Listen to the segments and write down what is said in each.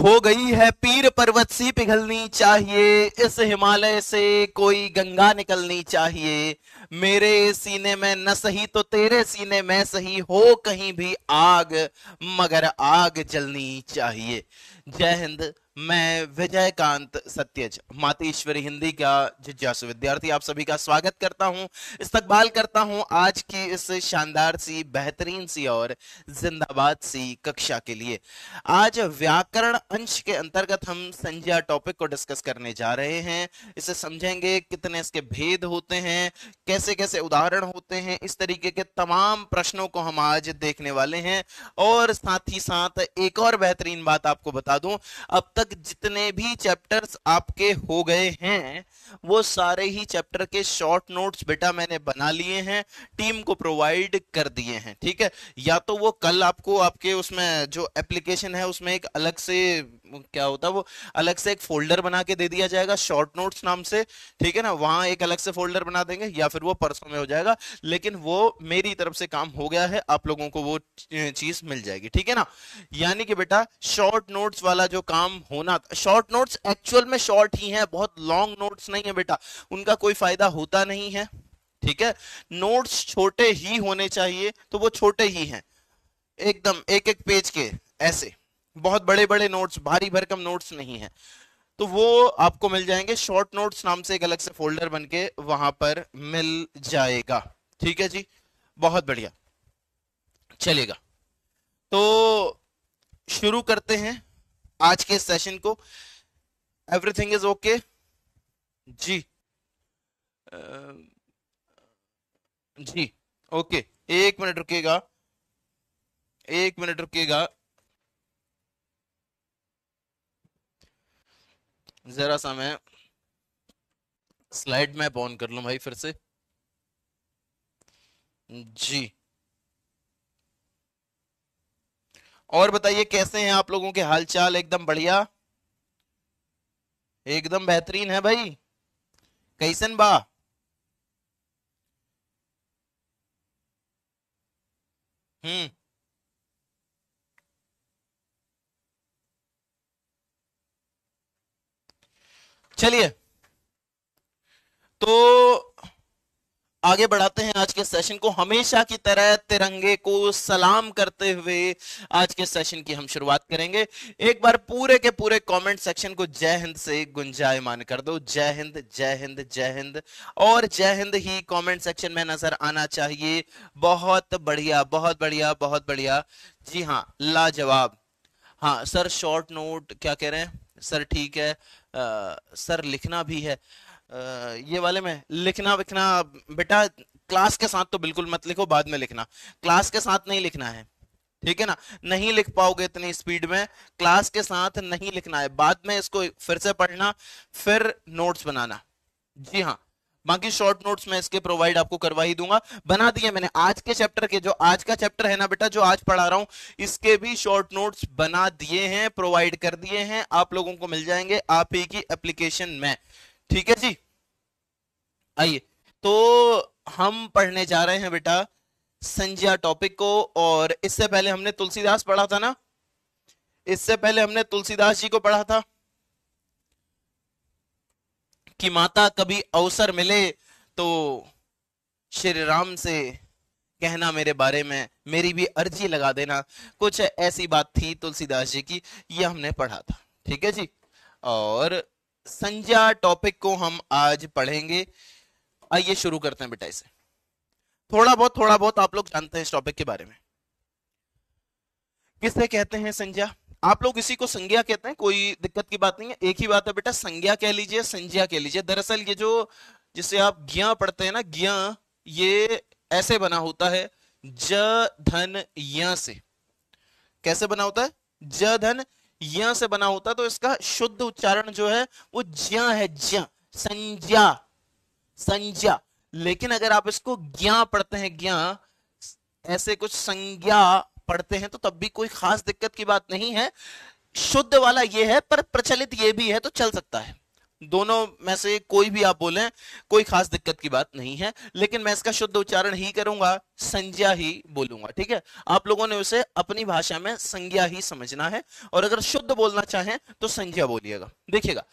हो गई है पीर पर्वत सी पिघलनी चाहिए, इस हिमालय से कोई गंगा निकलनी चाहिए। मेरे सीने में न सही तो तेरे सीने में सही, हो कहीं भी आग मगर आग जलनी चाहिए। जय हिंद। मैं विजयकांत सत्यज, मातेश्वरी हिंदी का जिज्ञासु विद्यार्थी, आप सभी का स्वागत करता हूं, इस्तकबाल करता हूं आज की इस शानदार सी, बेहतरीन सी और जिंदाबाद सी कक्षा के लिए। आज व्याकरण अंश के अंतर्गत हम संज्ञा टॉपिक को डिस्कस करने जा रहे हैं। इसे समझेंगे, कितने इसके भेद होते हैं, कैसे कैसे उदाहरण होते हैं, इस तरीके के तमाम प्रश्नों को हम आज देखने वाले हैं। और साथ ही साथ एक और बेहतरीन बात आपको बता दूं, अब तक जितने भी चैप्टर्स आपके हो गए हैं वो सारे ही चैप्टर के शॉर्ट नोट्स बेटा मैंने बना लिए हैं, टीम को प्रोवाइड कर दिए हैं। ठीक है, या तो वो कल आपको आपके उसमें जो एप्लीकेशन है उसमें एक अलग से क्या होता है, वो अलग से एक फोल्डर बना के दे दिया जाएगा शॉर्ट नोट्स नाम से। ठीक है ना, वहां एक अलग से फोल्डर बना देंगे, या फिर वो परसों में हो जाएगा। लेकिन वो मेरी तरफ से काम हो गया है, आप लोगों को वो चीज मिल जाएगी। ठीक है ना, यानी कि बेटा शॉर्ट नोट्स वाला जो काम होना, शॉर्ट नोट्स एक्चुअल में शॉर्ट ही हैं, बहुत लॉन्ग नोट्स नहीं है बेटा, उनका कोई फायदा होता नहीं है। ठीक है, नोट्स छोटे ही होने चाहिए, तो वो छोटे ही हैं, एकदम एक एक पेज के, ऐसे बहुत बड़े बड़े नोट्स, भारी भरकम नोट्स नहीं है। तो वो आपको मिल जाएंगे, शॉर्ट नोट्स नाम से एक अलग से फोल्डर बन के वहां पर मिल जाएगा। ठीक है जी, बहुत बढ़िया, चलेगा। तो शुरू करते हैं आज के सेशन को। एवरीथिंग इज ओके जी? अ, जी ओके, एक मिनट रुकिएगा, एक मिनट रुकिएगा, जरा सा मैं स्लाइड मैप ऑन कर लूं भाई फिर से। जी, और बताइए कैसे हैं आप लोगों के हाल चाल? एकदम बढ़िया, एकदम बेहतरीन है भाई। कैसन बा? हम्म, चलिए तो आगे बढ़ाते हैं आज के सेशन को। हमेशा की तरह तिरंगे को सलाम करते हुए आज के सेशन की हम शुरुआत करेंगे। एक बार पूरे के पूरे कमेंट सेक्शन को जय हिंद से गुंजायमान कर दो। जय हिंद, जय हिंद, जय हिंद, और जय हिंद ही कमेंट सेक्शन में नजर आना चाहिए। बहुत बढ़िया, बहुत बढ़िया, बहुत बढ़िया। जी हाँ, लाजवाब। हाँ सर, शॉर्ट नोट क्या कह रहे हैं सर? ठीक है सर, लिखना भी है। ये वाले में लिखना विखना बेटा क्लास के साथ तो बिल्कुल मत लिखो, बाद में लिखना, क्लास के साथ नहीं लिखना है। ठीक है ना, नहीं लिख पाओगे इतनी स्पीड में, क्लास के साथ नहीं लिखना है, बाद में इसको फिर से पढ़ना, फिर नोट्स बनाना। जी हाँ, बाकी शॉर्ट नोट्स मैं इसके प्रोवाइड आपको करवा ही दूंगा। बना दिए मैंने आज के चैप्टर के, जो आज का चैप्टर है ना बेटा, जो आज पढ़ा रहा हूं, इसके भी शॉर्ट नोट्स बना दिए हैं, प्रोवाइड कर दिए हैं, आप लोगों को मिल जाएंगे आप ही की एप्लीकेशन में। ठीक है जी, आइए तो हम पढ़ने जा रहे हैं बेटा संज्ञा टॉपिक को। और इससे पहले हमने तुलसीदास पढ़ा था ना, इससे पहले हमने तुलसीदास जी को पढ़ा था कि माता कभी अवसर मिले तो श्री राम से कहना मेरे बारे में, मेरी भी अर्जी लगा देना, कुछ ऐसी बात थी तुलसीदास जी की, ये हमने पढ़ा था। ठीक है जी, और संज्ञा टॉपिक को हम आज पढ़ेंगे। आइए शुरू करते हैं बेटा इसे। थोड़ा बहुत आप लोग जानते हैं इस टॉपिक के बारे में। किसे कहते हैं संज्ञा? आप लोग इसी को संज्ञा कहते हैं, कोई दिक्कत की बात नहीं है, एक ही बात है बेटा, संज्ञा कह लीजिए, संज्ञा कह लीजिए। दरअसल ये जो जिसे आप ज्ञा पढ़ते हैं ना, ज्ञा, ये ऐसे बना होता है ज धन य से। कैसे बना होता है? ज धन य से बना होता है, तो इसका शुद्ध उच्चारण जो है वो ज्ञा है, ज्ञा, संज्ञा, संज्ञा। लेकिन अगर आप इसको ज्ञा पढ़ते हैं, ज्ञा, ऐसे कुछ संज्ञा पढ़ते हैं, तो तब भी कोई खास दिक्कत की बात नहीं है। शुद्ध वाला ये है, पर प्रचलित ये भी है, तो चल सकता है। दोनों में से कोई भी आप बोलें, कोई खास दिक्कत की बात नहीं है, लेकिन मैं इसका शुद्ध उच्चारण ही करूंगा, संज्ञा ही बोलूंगा। ठीक है, आप लोगों ने उसे अपनी भाषा में संज्ञा ही समझना है, और अगर शुद्ध बोलना चाहें तो संज्ञा बोलिएगा। देखिएगा,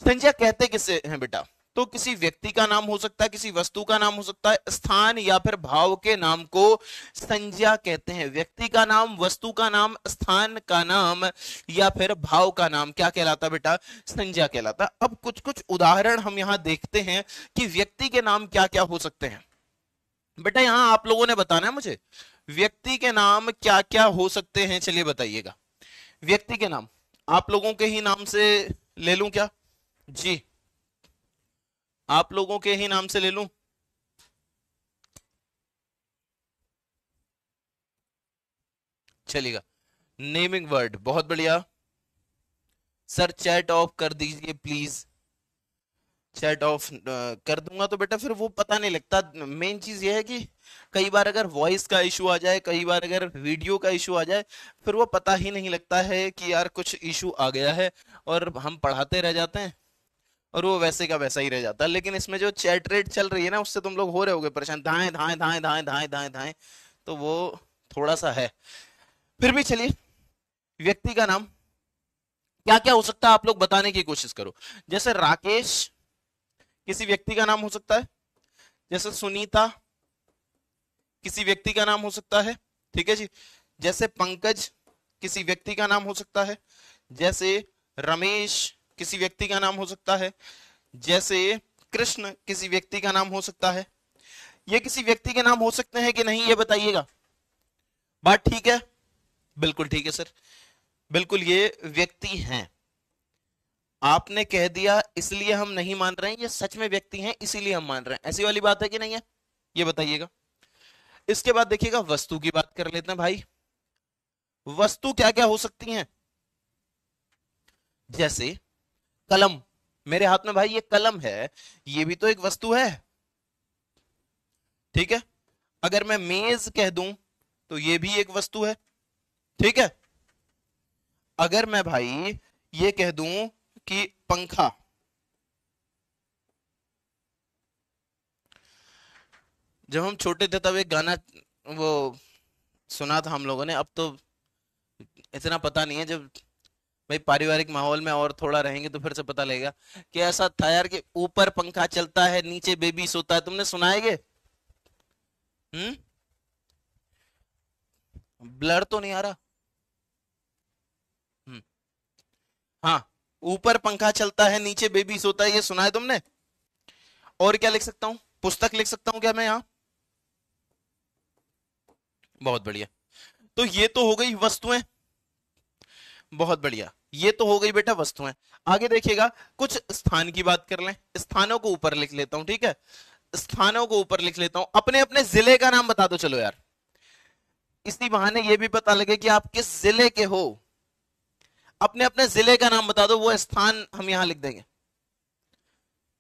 संज्ञा कहते किसे हैं बेटा? तो किसी व्यक्ति का नाम हो सकता है, किसी वस्तु का नाम हो सकता है, स्थान या फिर भाव के नाम को संज्ञा कहते हैं। व्यक्ति का नाम, वस्तु का नाम, स्थान का नाम या फिर भाव का नाम क्या कहलाता बेटा? संज्ञा कहलाता। अब कुछ कुछ उदाहरण हम यहां देखते हैं कि व्यक्ति के नाम क्या क्या हो सकते हैं। बेटा यहां आप लोगों ने बताना है मुझे, व्यक्ति के नाम क्या क्या हो सकते हैं, चलिए बताइएगा। व्यक्ति के नाम आप लोगों के ही नाम से ले लूं क्या? जी, आप लोगों के ही नाम से ले लूं? चलेगा। नेमिंग वर्ड, बहुत बढ़िया सर, चैट ऑफ कर दीजिए प्लीज। चैट ऑफ कर दूंगा तो बेटा फिर वो पता नहीं लगता। मेन चीज ये है कि कई बार अगर वॉइस का इशू आ जाए, कई बार अगर वीडियो का इशू आ जाए, फिर वो पता ही नहीं लगता है कि यार कुछ इशू आ गया है, और हम पढ़ाते रह जाते हैं और वो वैसे का वैसा ही रह जाता है। लेकिन इसमें जो चैट रेट चल रही है ना, उससे तुम लोग हो रहे होगे परेशान, धाएं धाएं धाएं धाएं धाएं धाएं धाएं, तो वो थोड़ा सा है। फिर भी चलिए, व्यक्ति का नाम क्या क्या हो सकता है आप लोग बताने की कोशिश करो। जैसे राकेश किसी व्यक्ति का नाम हो सकता है, जैसे सुनीता किसी व्यक्ति का नाम हो सकता है, ठीक है जी। जैसे पंकज किसी व्यक्ति का नाम हो सकता है, जैसे रमेश किसी व्यक्ति का नाम हो सकता है, जैसे कृष्ण किसी व्यक्ति का नाम हो सकता है। ये किसी व्यक्ति के नाम हो सकते हैं कि नहीं, ये बताइएगा। बात ठीक है? बिल्कुल ठीक है सर, बिल्कुल ये व्यक्ति हैं। आपने कह दिया इसलिए हम नहीं मान रहे हैं, ये सच में व्यक्ति हैं इसीलिए हम मान रहे हैं, ऐसी वाली बात है कि नहीं है, ये बताइएगा। इसके बाद देखिएगा, वस्तु की बात कर लेते हैं भाई। वस्तु क्या क्या हो सकती हैं? जैसे कलम, मेरे हाथ में भाई ये कलम है, ये भी तो एक वस्तु है, ठीक है। अगर मैं मेज कह दूं तो ये भी एक वस्तु है, ठीक है। अगर मैं भाई ये कह दूं कि पंखा, जब हम छोटे थे तब एक गाना वो सुना था हम लोगों ने, अब तो इतना पता नहीं है, जब भाई पारिवारिक माहौल में और थोड़ा रहेंगे तो फिर से पता लगेगा कि ऐसा था यार कि ऊपर पंखा चलता है नीचे बेबी सोता है, तुमने सुना है ये? ब्लर तो नहीं आ रहा। हम्म, हाँ, ऊपर पंखा चलता है नीचे बेबी सोता है, ये सुना है तुमने? और क्या लिख सकता हूं? पुस्तक लिख सकता हूं क्या मैं यहां? बहुत बढ़िया, तो ये तो हो गई वस्तुएं, बहुत बढ़िया, ये तो हो गई बेटा वस्तुएं। आगे देखिएगा, कुछ स्थान की बात कर लें, स्थानों को ऊपर लिख लेता हूं, ठीक है। स्थानों को ऊपर लिख लेता हूं, अपने अपने जिले का नाम बता दो चलो यार, इसी बहाने ये भी पता लगे कि आप किस जिले के हो। अपने अपने जिले का नाम बता दो, वो स्थान हम यहां लिख देंगे,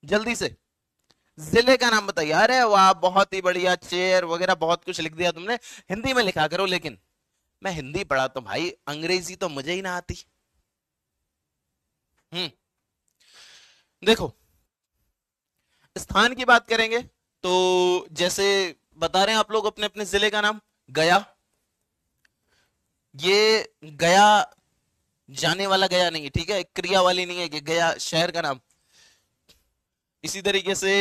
जल्दी से जिले का नाम बताइए। अरे वाह, बहुत ही बढ़िया, चेयर वगैरह बहुत कुछ लिख दिया तुमने। हिंदी में लिखा करो, लेकिन मैं हिंदी पढ़ाता हूं भाई, अंग्रेजी तो मुझे ही ना आती। हम्म, देखो, स्थान की बात करेंगे तो जैसे बता रहे हैं आप लोग अपने अपने जिले का नाम, गया, ये गया जाने वाला गया नहीं है, ठीक है, क्रिया वाली नहीं है कि गया शहर का नाम। इसी तरीके से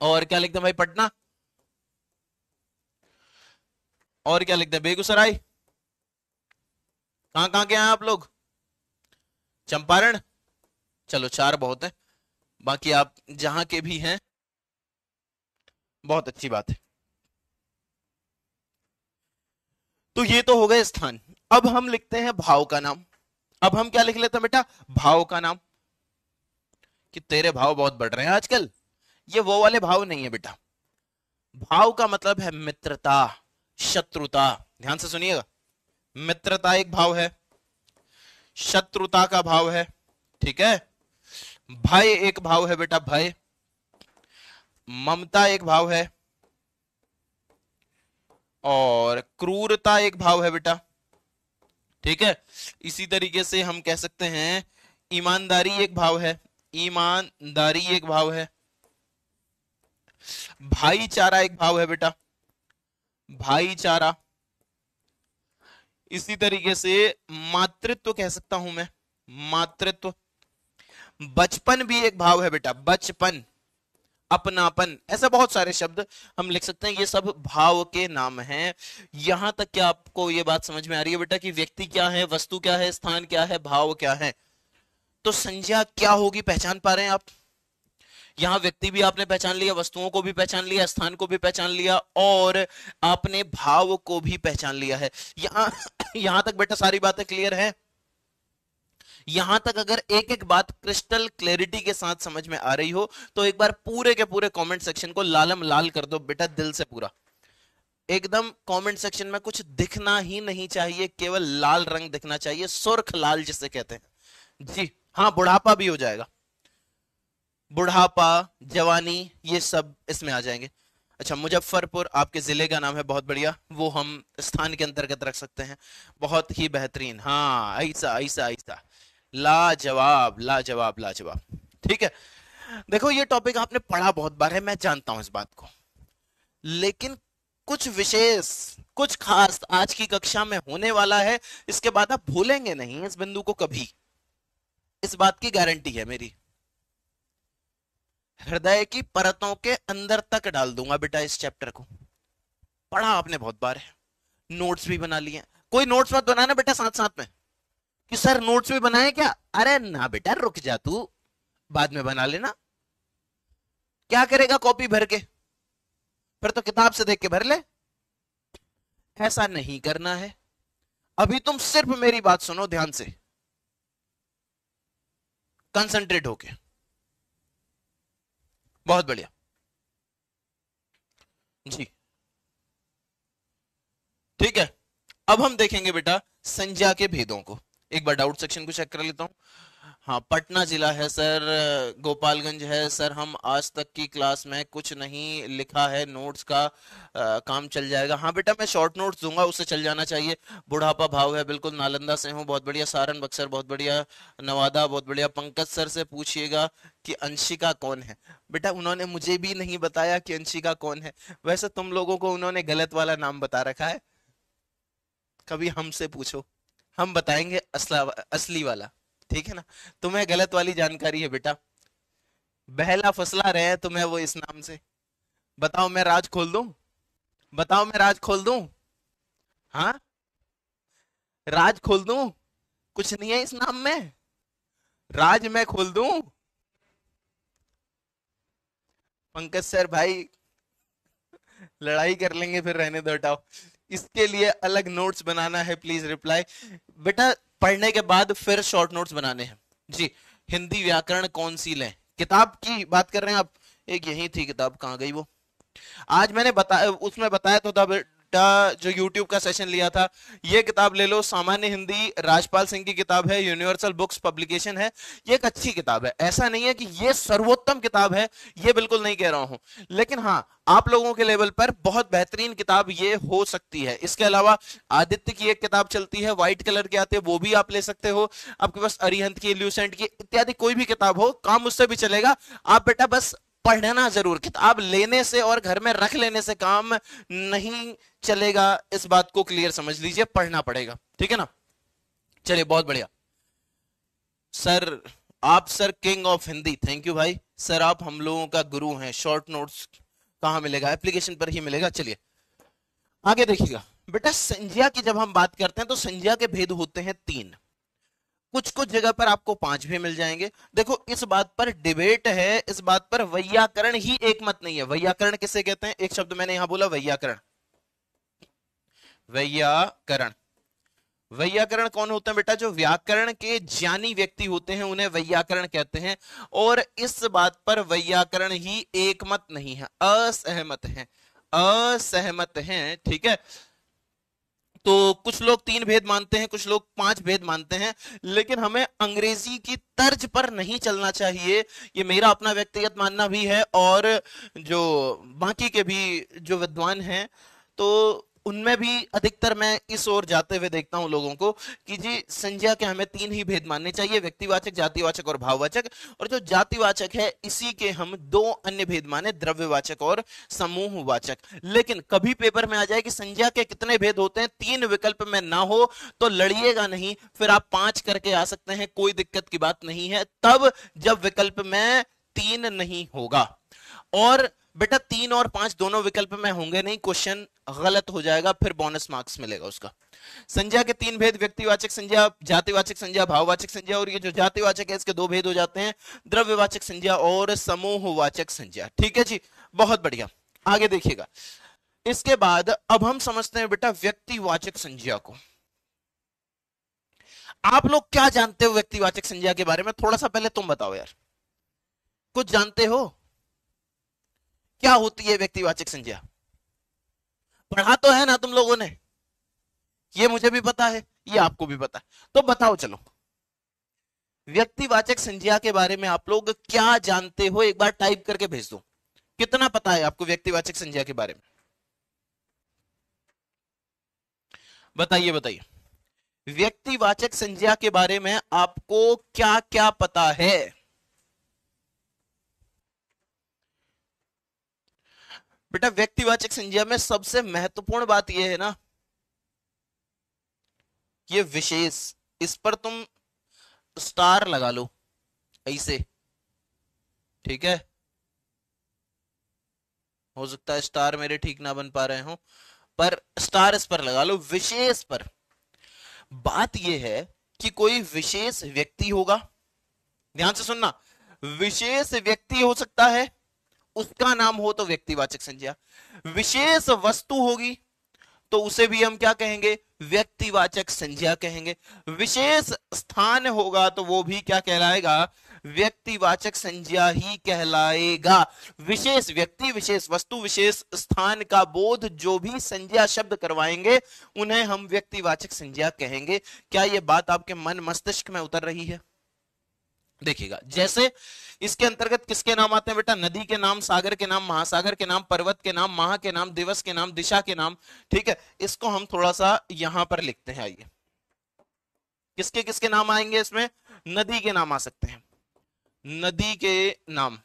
और क्या लिखते हैं भाई, पटना, और क्या लिखते हैं, बेगूसराय, कहां के हैं आप लोग, चंपारण, चलो चार बहुत है, बाकी आप जहां के भी हैं बहुत अच्छी बात है। तो ये तो हो गए स्थान। अब हम लिखते हैं भाव का नाम। अब हम क्या लिख लेते हैं बेटा, भाव का नाम, कि तेरे भाव बहुत बढ़ रहे हैं आजकल। ये वो वाले भाव नहीं है बेटा, भाव का मतलब है मित्रता, शत्रुता। ध्यान से सुनिएगा, मित्रता एक भाव है, शत्रुता का भाव है, ठीक है। भय एक भाव है बेटा, भय, ममता एक भाव है, और क्रूरता एक भाव है बेटा, ठीक है। इसी तरीके से हम कह सकते हैं ईमानदारी एक भाव है, ईमानदारी एक भाव है, भाईचारा एक भाव है बेटा, भाईचारा। इसी तरीके से मातृत्व कह सकता हूं मैं, मातृत्व। बचपन भी एक भाव है बेटा, बचपन, अपनापन, ऐसे बहुत सारे शब्द हम लिख सकते हैं, ये सब भाव के नाम हैं। यहां तक क्या आपको ये बात समझ में आ रही है बेटा कि व्यक्ति क्या है, वस्तु क्या है, स्थान क्या है, भाव क्या है? तो संज्ञा क्या होगी, पहचान पा रहे हैं आप? यहां व्यक्ति भी आपने पहचान लिया, वस्तुओं को भी पहचान लिया, स्थान को भी पहचान लिया, और आपने भाव को भी पहचान लिया है। यहां तक बेटा सारी बातें क्लियर है? यहां तक अगर एक एक बात क्रिस्टल क्लैरिटी के साथ समझ में आ रही हो तो एक बार पूरे के पूरे कमेंट सेक्शन को लालम लाल कर दो बेटा, दिल से पूरा एकदम। कमेंट सेक्शन में कुछ दिखना ही नहीं चाहिए, केवल लाल रंग दिखना चाहिए, सुर्ख लाल जिसे कहते हैं जी। हाँ, बुढ़ापा भी हो जाएगा, बुढ़ापा, जवानी, ये सब इसमें आ जाएंगे। अच्छा, मुजफ्फरपुर आपके जिले का नाम है, बहुत बढ़िया, वो हम स्थान के अंतर्गत रख सकते हैं, बहुत ही बेहतरीन। हाँ, ऐसा ऐसा ऐसा, लाजवाब लाजवाब लाजवाब। ठीक है, देखो ये टॉपिक आपने पढ़ा बहुत बार है, मैं जानता हूं इस बात को, लेकिन कुछ विशेष, कुछ खास आज की कक्षा में होने वाला है, इसके बाद आप भूलेंगे नहीं इस बिंदु को कभी, इस बात की गारंटी है मेरी। हृदय की परतों के अंदर तक डाल दूंगा बेटा इस चैप्टर को। पढ़ा आपने बहुत बार है, नोट्स भी बना लिए। कोई नोट्स मत बनाना बेटा साथ साथ में कि सर नोट्स भी बनाए क्या, अरे ना बेटा, रुक जा तू, बाद में बना लेना। क्या करेगा कॉपी भर के, फिर तो किताब से देख के भर ले, ऐसा नहीं करना है। अभी तुम सिर्फ मेरी बात सुनो ध्यान से, कंसंट्रेट होके। बहुत बढ़िया जी, ठीक है। अब हम देखेंगे बेटा संज्ञा के भेदों को। एक बार डाउट सेक्शन को चेक कर लेता हूं। हाँ, पटना जिला है सर, गोपालगंज है सर, हम आज तक की क्लास में कुछ नहीं लिखा है, नोट्स का काम चल जाएगा। हाँ बेटा, मैं शॉर्ट नोट्स दूंगा, उससे चल जाना चाहिए। बुढ़ापा भाव है, बिल्कुल, नालंदा से हूँ, बहुत बढ़िया। सारण बक्सर, बहुत बढ़िया। नवादा, बहुत बढ़िया। पंकज सर से पूछिएगा कि अंशिका कौन है। बेटा उन्होंने मुझे भी नहीं बताया कि अंशिका कौन है, वैसे तुम लोगों को उन्होंने गलत वाला नाम बता रखा है, कभी हमसे पूछो, हम बताएंगे असली वाला, ठीक है ना। तुम्हें गलत वाली जानकारी है बेटा, बहला फसला रहे हैं तुम्हें वो इस नाम से। बताओ मैं राज खोल दूं, बताओ मैं राज खोल दूं, हाँ राज खोल दूं? कुछ नहीं है इस नाम में, राज मैं खोल दूं? पंकज सर भाई लड़ाई कर लेंगे, फिर रहने दो, हटाओ। इसके लिए अलग नोट्स बनाना है, प्लीज रिप्लाई बेटा। पढ़ने के बाद फिर शॉर्ट नोट्स बनाने हैं जी। हिंदी व्याकरण कौन सी लें, किताब की बात कर रहे हैं आप? एक यही थी किताब, कहाँ गई वो? आज मैंने बताया, उसमें बताया तो था बेटा, जो YouTube का सेशन लिया था, ये किताब ले लो, सामान्य हिंदी, राजपाल सिंह की किताब है, यूनिवर्सल बुक्स पब्लिकेशन है। ये एक अच्छी किताब है, ऐसा नहीं है कि ये सर्वोत्तम किताब है, ये बिल्कुल नहीं कह रहा हूं, लेकिन हाँ आप लोगों के लेवल पर बहुत बेहतरीन किताब ये हो सकती है। इसके अलावा आदित्य की एक किताब चलती है, व्हाइट कलर के आते हैं, वो भी आप ले सकते हो। आपके पास अरिहंत की, ल्यूसेंट की इत्यादि कोई भी किताब हो, काम उससे भी चलेगा। आप बेटा बस पढ़ना जरूर, किताब लेने से और घर में रख लेने से काम नहीं चलेगा, इस बात को क्लियर समझ लीजिए, पढ़ना पड़ेगा, ठीक है ना। चलिए बहुत बढ़िया सर, आप sir king of Hindi, thank you भाई। सर आप हम लोगों का गुरु हैं। शॉर्ट नोट्स कहां मिलेगा? एप्लीकेशन पर ही मिलेगा। चलिए आगे देखिएगा बेटा, संज्ञा की जब हम बात करते हैं तो संज्ञा के भेद होते हैं 3, कुछ कुछ जगह पर आपको 5 भी मिल जाएंगे। देखो इस बात पर डिबेट है, इस बात पर वैयाकरण ही एक मत नहीं है। वैयाकरण किसे कहते हैं? एक शब्द मैंने यहां बोला, वैयाकरण। वैयाकरण, वैयाकरण कौन होते हैं बेटा? जो व्याकरण के ज्ञानी व्यक्ति होते हैं उन्हें वैयाकरण कहते हैं। और इस बात पर वैयाकरण ही एक मत नहीं है, असहमत है, असहमत हैं, ठीक है। तो कुछ लोग 3 भेद मानते हैं, कुछ लोग 5 भेद मानते हैं, लेकिन हमें अंग्रेजी की तर्ज पर नहीं चलना चाहिए। ये मेरा अपना व्यक्तिगत मानना भी है, और जो बाकी के भी जो विद्वान हैं, तो उनमें भी अधिकतर मैं इस ओर जाते हुए देखता हूं लोगों को कि जी संज्ञा के हमें तीन ही भेद मानने चाहिए, व्यक्तिवाचक, जातिवाचक और भाववाचक। और जो जातिवाचक है इसी के हम दो अन्य भेद माने, द्रव्यवाचक और समूहवाचक। लेकिन कभी पेपर में आ जाए कि संज्ञा के कितने भेद होते हैं, तीन विकल्प में ना हो तो लड़िएगा नहीं, फिर आप पांच करके आ सकते हैं, कोई दिक्कत की बात नहीं है, तब जब विकल्प में तीन नहीं होगा। और बेटा तीन और पांच दोनों विकल्प में होंगे नहीं, क्वेश्चन गलत हो जाएगा, फिर बोनस मार्क्स मिलेगा उसका। संज्ञा के तीन भेद, व्यक्तिवाचक संज्ञा, जातिवाचक संज्ञा, भाववाचक संज्ञा। और ये जो जातिवाचक है इसके दो भेद हो जाते हैं, द्रव्यवाचक संज्ञा और समूहवाचक संज्ञा। ठीक है जी, बहुत बढ़िया। आगे देखिएगा, इसके बाद अब हम समझते हैं बेटा व्यक्तिवाचक संज्ञा को। आप लोग क्या जानते हो व्यक्तिवाचक संज्ञा के बारे में? थोड़ा सा पहले तुम बताओ यार, कुछ जानते हो? क्या होती है व्यक्तिवाचक संज्ञा? पढ़ा तो है ना तुम लोगों ने? ये मुझे भी पता है, ये आपको भी पता है, तो बताओ चलो व्यक्तिवाचक संज्ञा के बारे में आप लोग क्या जानते हो, एक बार टाइप करके भेज दो। कितना पता है आपको व्यक्तिवाचक संज्ञा के बारे में? बताइए बताइए, व्यक्तिवाचक संज्ञा के बारे में आपको क्या क्या पता है? बेटा व्यक्तिवाचक संज्ञा में सबसे महत्वपूर्ण बात यह है ना, ये विशेष, इस पर तुम स्टार लगा लो ऐसे, ठीक है? हो सकता है स्टार मेरे ठीक ना बन पा रहे हो, पर स्टार इस पर लगा लो, विशेष पर। बात यह है कि कोई विशेष व्यक्ति होगा, ध्यान से सुनना, विशेष व्यक्ति हो सकता है, उसका नाम हो तो व्यक्तिवाचक संज्ञा। विशेष वस्तु होगी तो उसे भी हम क्या कहेंगे? व्यक्तिवाचक संज्ञा कहेंगे। विशेष स्थान होगा तो वो भी क्या कहलाएगा? व्यक्तिवाचक संज्ञा ही कहलाएगा। विशेष व्यक्ति, विशेष वस्तु, विशेष स्थान का बोध जो भी संज्ञा शब्द करवाएंगे उन्हें हम व्यक्तिवाचक संज्ञा कहेंगे। क्या यह बात आपके मन मस्तिष्क में उतर रही है? देखिएगा, जैसे इसके अंतर्गत किसके नाम आते हैं बेटा? नदी के नाम, सागर के नाम, महासागर के नाम, पर्वत के नाम, माह के नाम, दिवस के नाम, दिशा के नाम। ठीक है, इसको हम थोड़ा सा यहां पर लिखते हैं। आइए, किसके किसके नाम आएंगे इसमें? नदी के नाम आ सकते हैं, नदी के नाम,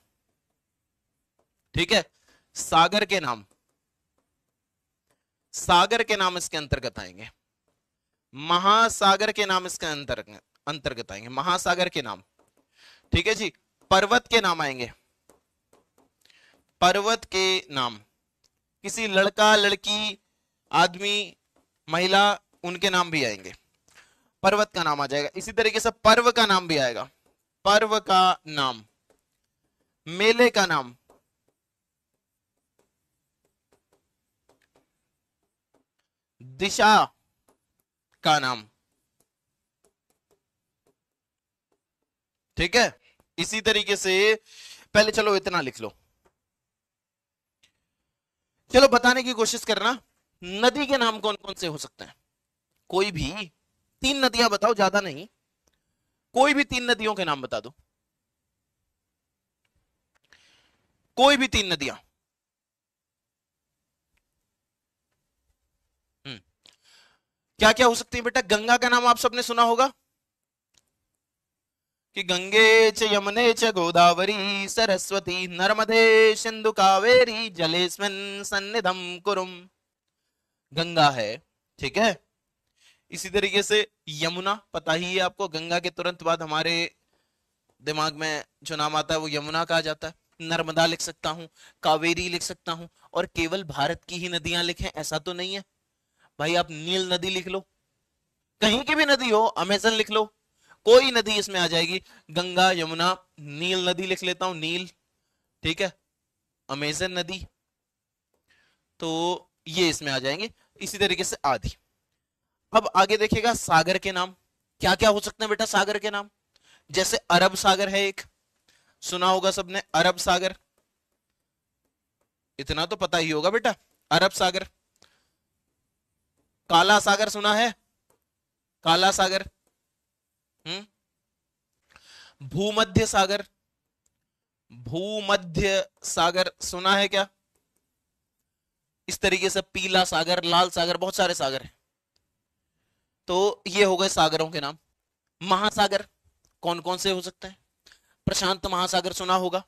ठीक है। सागर के नाम, सागर के नाम इसके अंतर्गत आएंगे। महासागर के नाम इसके अंतर्गत आएंगे, महासागर के नाम, ठीक है जी। पर्वत के नाम आएंगे, पर्वत के नाम, किसी लड़का, लड़की, आदमी, महिला, उनके नाम भी आएंगे, पर्वत का नाम आ जाएगा। इसी तरीके से पर्व का नाम भी आएगा, पर्व का नाम, मेले का नाम, दिशा का नाम, ठीक है। इसी तरीके से पहले चलो इतना लिख लो, चलो बताने की कोशिश करना। नदी के नाम कौन कौन से हो सकते हैं? कोई भी तीन नदियां बताओ, ज्यादा नहीं, कोई भी तीन नदियों के नाम बता दो, कोई भी तीन नदियां। क्या क्या हो सकती है बेटा? गंगा का नाम आप सबने सुना होगा कि गंगे च यमुने च गोदावरी सरस्वती नर्मदे सिंधु कावेरी जलेस्मिन् सन्निधम कुरुम। गंगा है, ठीक है। इसी तरीके से यमुना, पता ही है आपको, गंगा के तुरंत बाद हमारे दिमाग में जो नाम आता है वो यमुना कहा जाता है। नर्मदा लिख सकता हूं, कावेरी लिख सकता हूं, और केवल भारत की ही नदियां लिखें ऐसा तो नहीं है भाई। आप नील नदी लिख लो, कहीं की भी नदी हो, अमेजन लिख लो, कोई नदी इसमें आ जाएगी। गंगा, यमुना, नील नदी लिख लेता हूं, नील, ठीक है, अमेजन नदी, तो ये इसमें आ जाएंगे। इसी तरीके से आदि। अब आगे देखिएगा सागर के नाम, क्या क्या हो सकते हैं बेटा सागर के नाम? जैसे अरब सागर है एक, सुना होगा सबने, अरब सागर, इतना तो पता ही होगा बेटा, अरब सागर। काला सागर सुना है? काला सागर। भूमध्य सागर, भूमध्य सागर सुना है क्या? इस तरीके से पीला सागर, लाल सागर, बहुत सारे सागर हैं। तो ये हो गए सागरों के नाम। महासागर कौन कौन से हो सकते हैं? प्रशांत महासागर सुना होगा।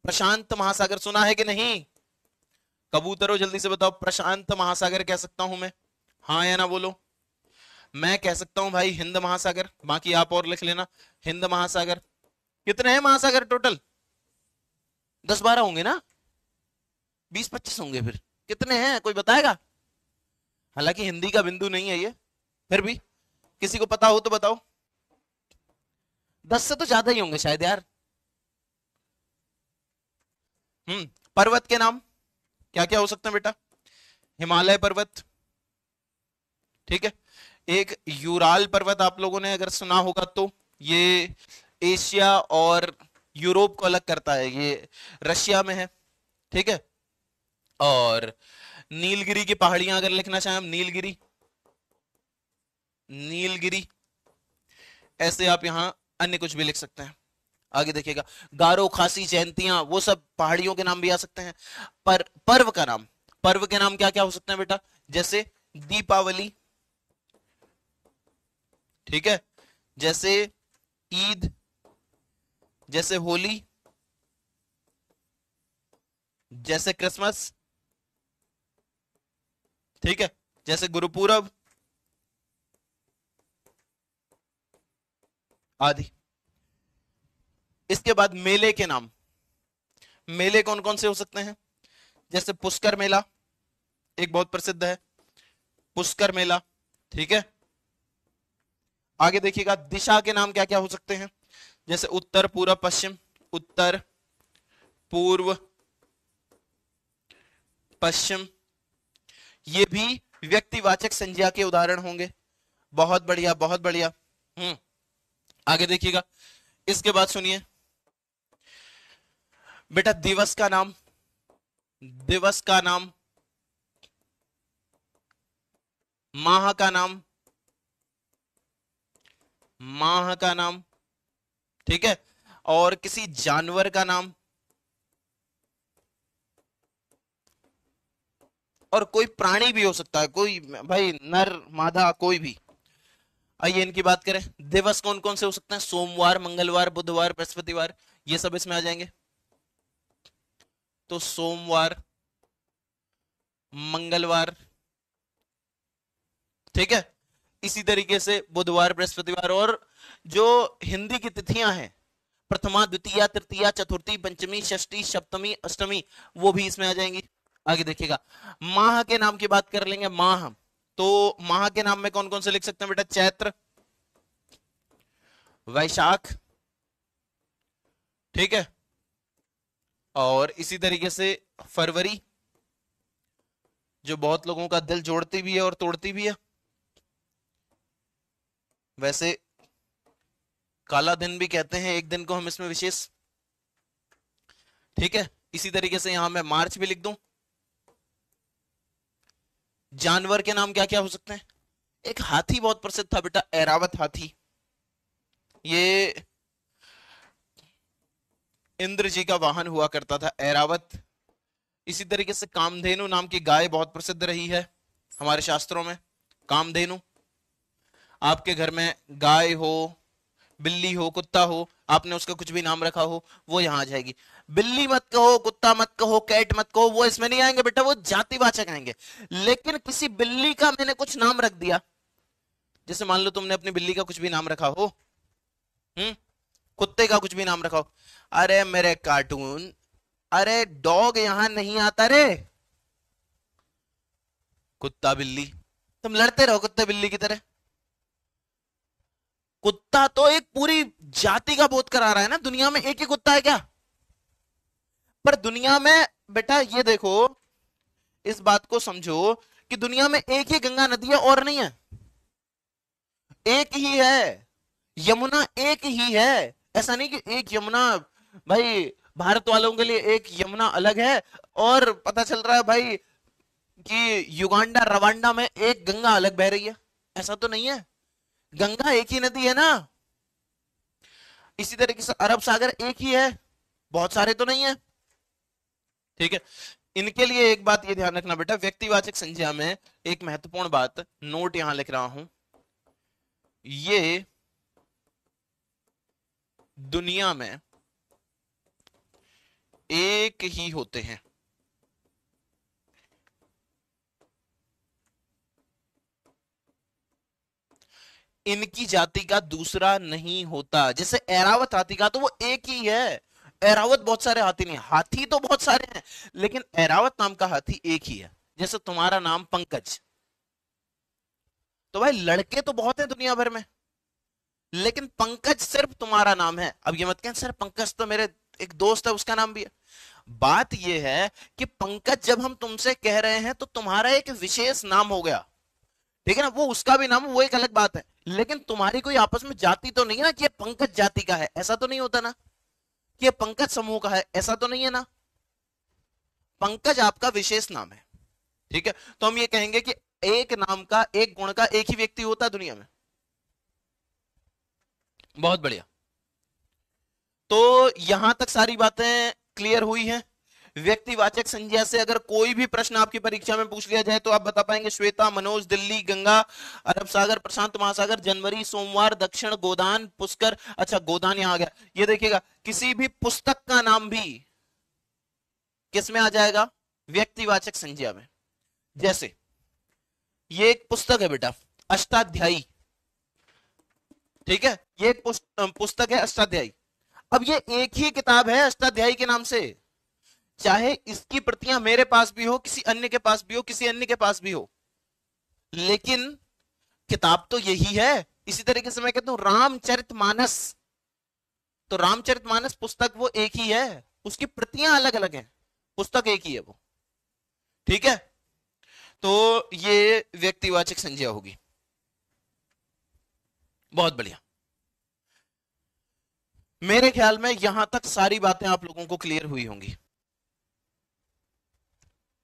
प्रशांत महासागर सुना है कि नहीं? कबूतरों जल्दी से बताओ, प्रशांत महासागर कह सकता हूं मैं? हाँ या ना बोलो। मैं कह सकता हूं भाई हिंद महासागर, बाकी आप और लिख लेना। हिंद महासागर। कितने हैं महासागर टोटल? 10-12 होंगे ना? 20-25 होंगे फिर? कितने हैं कोई बताएगा? हालांकि हिंदी का बिंदु नहीं है ये, फिर भी किसी को पता हो तो बताओ। 10 से तो ज्यादा ही होंगे शायद यार। पर्वत के नाम क्या क्या हो सकते हैं बेटा? हिमालय पर्वत, ठीक है। एक यूराल पर्वत आप लोगों ने अगर सुना होगा तो, ये एशिया और यूरोप को अलग करता है, ये रशिया में है, ठीक है। और नीलगिरी की पहाड़ियां अगर लिखना चाहें हम, नीलगिरी, नीलगिरी, ऐसे आप यहां अन्य कुछ भी लिख सकते हैं। आगे देखिएगा, गारो, खासी, जयंतियां, वो सब पहाड़ियों के नाम भी आ सकते हैं। पर पर्व का नाम, पर्व के नाम क्या क्या हो सकते हैं बेटा? जैसे दीपावली, ठीक है, जैसे ईद, जैसे होली, जैसे क्रिसमस, ठीक है, जैसे गुरुपूरब आदि। इसके बाद मेले के नाम, मेले कौन कौन से हो सकते हैं? जैसे पुष्कर मेला, एक बहुत प्रसिद्ध है, पुष्कर मेला, ठीक है। आगे देखिएगा, दिशा के नाम क्या क्या हो सकते हैं? जैसे उत्तर, पूर्व, पश्चिम, उत्तर, पूर्व, पश्चिम, ये भी व्यक्तिवाचक संज्ञा के उदाहरण होंगे। बहुत बढ़िया, बहुत बढ़िया। आगे देखिएगा, इसके बाद सुनिए बेटा, दिवस का नाम, दिवस का नाम, माह का नाम, माह का नाम, ठीक है। और किसी जानवर का नाम, और कोई प्राणी भी हो सकता है, कोई भाई नर मादा कोई भी। आइए इनकी बात करें। दिवस कौन कौन से हो सकते हैं? सोमवार, मंगलवार, बुधवार, बृहस्पतिवार, ये सब इसमें आ जाएंगे। तो सोमवार, मंगलवार, ठीक है, इसी तरीके से बुधवार, बृहस्पतिवार। और जो हिंदी की तिथियां हैं, प्रथमा, द्वितीया, तृतीया, चतुर्थी, पंचमी, षष्ठी, सप्तमी, अष्टमी, वो भी इसमें आ जाएंगी। आगे देखिएगा, माह के नाम की बात कर लेंगे। माह, तो माह के नाम में कौन कौन से लिख सकते हैं बेटा? चैत्र, वैशाख, ठीक है, और इसी तरीके से फरवरी, जो बहुत लोगों का दिल जोड़ती भी है और तोड़ती भी है। वैसे काला दिन भी कहते हैं एक दिन को हम इसमें विशेष, ठीक है। इसी तरीके से यहां मैं मार्च भी लिख दूं। जानवर के नाम क्या क्या हो सकते हैं? एक हाथी बहुत प्रसिद्ध था बेटा, ऐरावत हाथी, ये इंद्र जी का वाहन हुआ करता था, ऐरावत। इसी तरीके से कामधेनु नाम की गाय बहुत प्रसिद्ध रही है हमारे शास्त्रों में। कामधेनु, आपके घर में गाय हो, बिल्ली हो, कुत्ता हो, आपने उसका कुछ भी नाम रखा हो, वो यहां आ जाएगी। बिल्ली मत कहो, कुत्ता मत कहो, कैट मत कहो, वो इसमें नहीं आएंगे बेटा, वो जातिवाचक आएंगे। लेकिन किसी बिल्ली का मैंने कुछ नाम रख दिया, जैसे मान लो तुमने अपनी बिल्ली का कुछ भी नाम रखा हो, कुत्ते का कुछ भी नाम रखा हो, अरे मेरे कार्टून, अरे डॉग यहां नहीं आता रे, कुत्ता बिल्ली, तुम लड़ते रहो कुत्ते बिल्ली की तरह। कुत्ता तो एक पूरी जाति का बोध करा रहा है ना, दुनिया में एक ही कुत्ता है क्या? पर दुनिया में बेटा ये देखो, इस बात को समझो कि दुनिया में एक ही गंगा नदी है और नहीं है, एक ही है। यमुना एक ही है, ऐसा नहीं कि एक यमुना, भाई भारत वालों के लिए एक यमुना अलग है और पता चल रहा है भाई कि युगांडा रवांडा में एक गंगा अलग बह रही है, ऐसा तो नहीं है। गंगा एक ही नदी है ना। इसी तरीके से अरब सागर एक ही है, बहुत सारे तो नहीं है, ठीक है। इनके लिए एक बात ये ध्यान रखना बेटा, व्यक्तिवाचक संज्ञा में एक महत्वपूर्ण बात, नोट यहां लिख रहा हूं, ये दुनिया में एक ही होते हैं। इनकी जाति का दूसरा नहीं होता। जैसे ऐरावत हाथी का तो वो एक ही है, ऐरावत बहुत सारे हाथी नहीं, हाथी तो बहुत सारे हैं लेकिन ऐरावत नाम का हाथी एक ही है। जैसे तुम्हारा नाम पंकज, तो भाई लड़के तो बहुत हैं दुनिया भर में, लेकिन पंकज सिर्फ तुम्हारा नाम है। अब ये मत कहना सर पंकज तो मेरे एक दोस्त है उसका नाम भी है। बात यह है कि पंकज जब हम तुमसे कह रहे हैं तो तुम्हारा एक विशेष नाम हो गया, ठीक है ना, वो उसका भी नाम, वो एक अलग बात है, लेकिन तुम्हारी कोई आपस में जाति तो नहीं है ना कि ये पंकज जाति का है, ऐसा तो नहीं होता ना, कि ये पंकज समूह का है, ऐसा तो नहीं है ना। पंकज आपका विशेष नाम है, ठीक है। तो हम ये कहेंगे कि एक नाम का, एक गुण का एक ही व्यक्ति होता है दुनिया में। बहुत बढ़िया। तो यहां तक सारी बातें क्लियर हुई हैं। व्यक्तिवाचक संज्ञा से अगर कोई भी प्रश्न आपकी परीक्षा में पूछ लिया जाए तो आप बता पाएंगे? श्वेता, मनोज, दिल्ली, गंगा, अरब सागर, प्रशांत महासागर, जनवरी, सोमवार, दक्षिण, गोदान, पुष्कर। अच्छा गोदान यहां आ गया। ये देखिएगा किसी भी पुस्तक का नाम भी किस में आ जाएगा? व्यक्तिवाचक संज्ञा में। जैसे ये एक पुस्तक है बेटा, अष्टाध्यायी, ठीक है, ये एक पुस्तक है अष्टाध्यायी। अब ये एक ही किताब है अष्टाध्यायी के नाम से, चाहे इसकी प्रतियां मेरे पास भी हो, किसी अन्य के पास भी हो, किसी अन्य के पास भी हो, लेकिन किताब तो यही है। इसी तरीके से मैं कहता हूं रामचरितमानस, तो रामचरितमानस पुस्तक वो एक ही है, उसकी प्रतियां अलग अलग हैं, पुस्तक एक ही है वो, ठीक है। तो ये व्यक्तिवाचक संज्ञा होगी। बहुत बढ़िया। मेरे ख्याल में यहां तक सारी बातें आप लोगों को क्लियर हुई होंगी।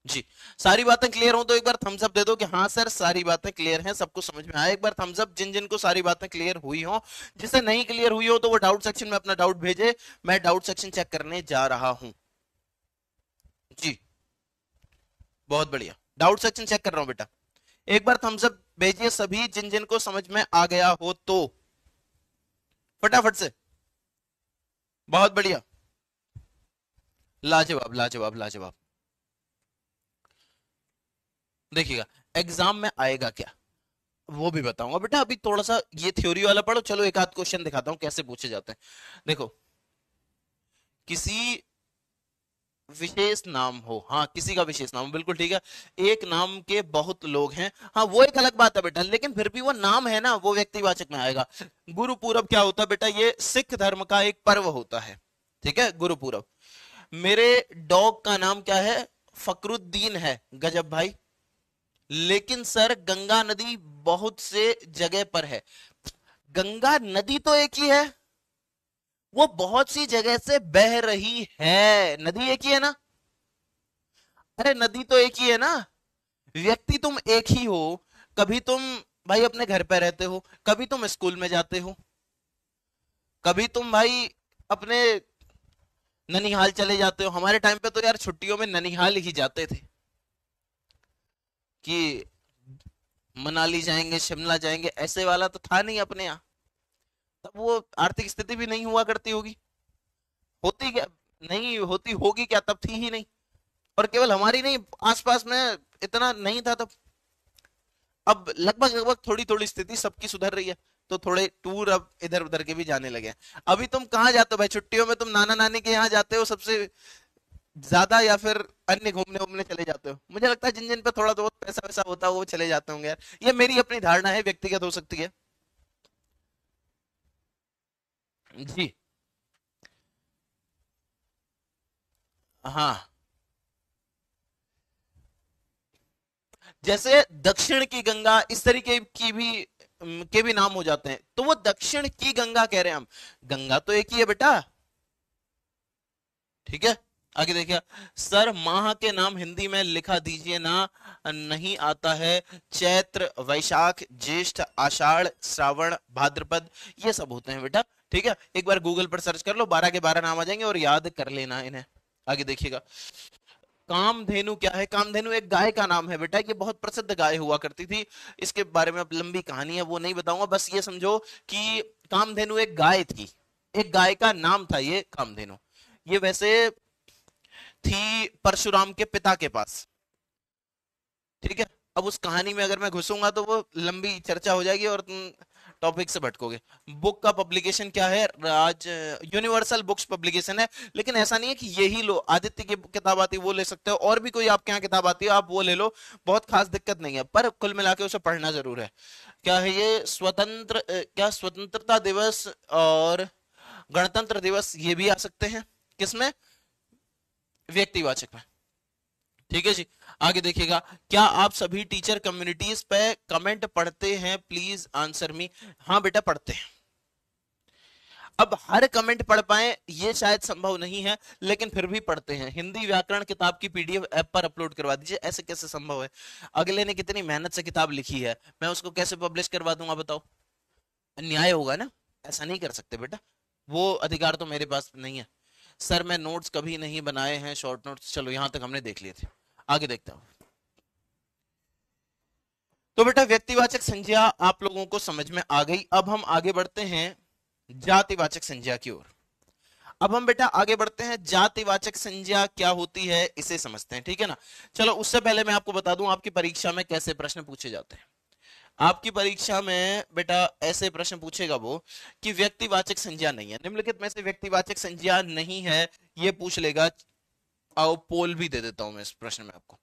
जी, सारी बातें क्लियर हो तो एक बार थम्स अप दे दो कि हाँ सर सारी बातें क्लियर हैं, सबको समझ में आया। एक बार थम्स अप जिन जिन को सारी बातें क्लियर हुई हो। जिसे नहीं क्लियर हुई हो तो वो डाउट सेक्शन में अपना डाउट भेजे, मैं डाउट सेक्शन चेक करने जा रहा हूं। जी बहुत बढ़िया, डाउट सेक्शन चेक कर रहा हूं बेटा। एक बार थम्स अप भेजिए सभी जिन जिन को समझ में आ गया हो तो, फटाफट से। बहुत बढ़िया, लाजवाब लाजवाब लाजवाब। देखिएगा एग्जाम में आएगा क्या वो भी बताऊंगा बेटा। अभी थोड़ा सा ये थ्योरी वाला पढ़ो, चलो एक आध क्वेश्चन दिखाता हूं कैसे पूछे जाते हैं। देखो किसी विशेष नाम हो, हाँ किसी का विशेष नाम हो, बिल्कुल ठीक है। एक नाम के बहुत लोग हैं, हाँ वो एक अलग बात है बेटा, लेकिन फिर भी वो नाम है ना, वो व्यक्तिवाचक में आएगा। गुरुपूरब क्या होता है बेटा? ये सिख धर्म का एक पर्व होता है, ठीक है, गुरुपूरब। मेरे डॉग का नाम क्या है? फकरुद्दीन है। गजब भाई, लेकिन सर गंगा नदी बहुत से जगह पर है। गंगा नदी तो एक ही है, वो बहुत सी जगह से बह रही है। नदी एक ही है ना? अरे नदी तो एक ही है ना। व्यक्ति तुम एक ही हो। कभी तुम भाई अपने घर पे रहते हो, कभी तुम स्कूल में जाते हो, कभी तुम भाई अपने ननिहाल चले जाते हो। हमारे टाइम पे तो यार छुट्टियों में ननिहाल ही जाते थे कि मनाली जाएंगे, शिमला जाएंगे, ऐसे वाला तो था नहीं अपने यहाँ। तब वो आर्थिक स्थिति भी नहीं हुआ करती होगी, होती क्या, नहीं होती होगी क्या, तब थी ही नहीं। और केवल हमारी नहीं, आसपास में इतना नहीं था तब। अब लगभग लगभग थोड़ी थोड़ी स्थिति सबकी सुधर रही है, तो थोड़े टूर अब इधर उधर के भी जाने लगे हैं। अभी तुम कहाँ जाते हो भाई छुट्टियों में? तुम नाना नानी के यहाँ जाते हो सबसे ज्यादा, या फिर अन्य घूमने उमने चले जाते हो? मुझे लगता है जिन जिन पे थोड़ा बहुत पैसा वैसा होता है वो चले जाते होंगे यार। ये मेरी अपनी धारणा है, व्यक्तिगत हो सकती है। जी हाँ, जैसे दक्षिण की गंगा, इस तरीके की भी के भी नाम हो जाते हैं, तो वो दक्षिण की गंगा कह रहे हैं हम। गंगा तो एक ही है बेटा, ठीक है। आगे देखिए, सर माह के नाम हिंदी में लिखा दीजिए ना, नहीं आता है। चैत्र, वैशाख, ज्येष्ठ, आषाढ़, श्रावण, भाद्रपद, ये सब होते हैं बेटा, ठीक है। एक बार गूगल पर सर्च कर लो, 12 के 12 नाम आ जाएंगे और याद कर लेना इन्हें। आगे देखिएगा, कामधेनु क्या है? कामधेनु एक गाय का नाम है बेटा, ये बहुत प्रसिद्ध गाय हुआ करती थी। इसके बारे में अब लंबी कहानी है, वो नहीं बताऊंगा, बस ये समझो कि कामधेनु एक गाय थी, एक गाय का नाम था ये कामधेनु। ये वैसे थी परशुराम के पिता के पास, ठीक है। अब उस कहानी में अगर मैं घुसूंगा तो वो लंबी चर्चा हो जाएगी और तुम टॉपिक से भटकोगे। बुक का पब्लिकेशन क्या है? राज यूनिवर्सल बुक्स पब्लिकेशन है। लेकिन ऐसा नहीं है कि यही लो, आदित्य की किताब आती है वो ले सकते हो, और भी कोई आपके यहाँ किताब आती है आप वो ले लो, बहुत खास दिक्कत नहीं है, पर कुल मिला के उसे पढ़ना जरूर है। क्या है ये? क्या स्वतंत्रता दिवस और गणतंत्र दिवस ये भी आ सकते हैं किसमें? व्यक्तिवाचक में। ठीक है जी, आगे देखिएगा। क्या आप सभी टीचर कम्युनिटीज पे कमेंट पढ़ते हैं? Please answer me. हाँ बेटा पढ़ते हैं। अब हर कमेंट पढ़ पाए ये शायद संभव नहीं है, लेकिन फिर भी पढ़ते हैं। हिंदी व्याकरण किताब की पीडीएफ ऐप पर अपलोड करवा दीजिए। ऐसे कैसे संभव है? अगले ने कितनी मेहनत से किताब लिखी है, मैं उसको कैसे पब्लिश करवा दूंगा बताओ? अन्याय होगा ना, ऐसा नहीं कर सकते बेटा, वो अधिकार तो मेरे पास नहीं है। सर मैं नोट्स कभी नहीं बनाए हैं, शॉर्ट नोट्स। चलो यहां तक हमने देख लिए थे, आगे देखता हूं। तो बेटा व्यक्तिवाचक संज्ञा आप लोगों को समझ में आ गई। अब हम आगे बढ़ते हैं जातिवाचक संज्ञा की ओर। अब हम बेटा आगे बढ़ते हैं, जातिवाचक संज्ञा क्या होती है इसे समझते हैं, ठीक है ना। चलो उससे पहले मैं आपको बता दूं आपकी परीक्षा में कैसे प्रश्न पूछे जाते हैं। आपकी परीक्षा में बेटा ऐसे प्रश्न पूछेगा वो कि व्यक्तिवाचक संज्ञा नहीं है, निम्नलिखित में से व्यक्तिवाचक संज्ञा नहीं है, ये पूछ लेगा। आओ पोल भी दे देता हूं मैं इस प्रश्न में आपको,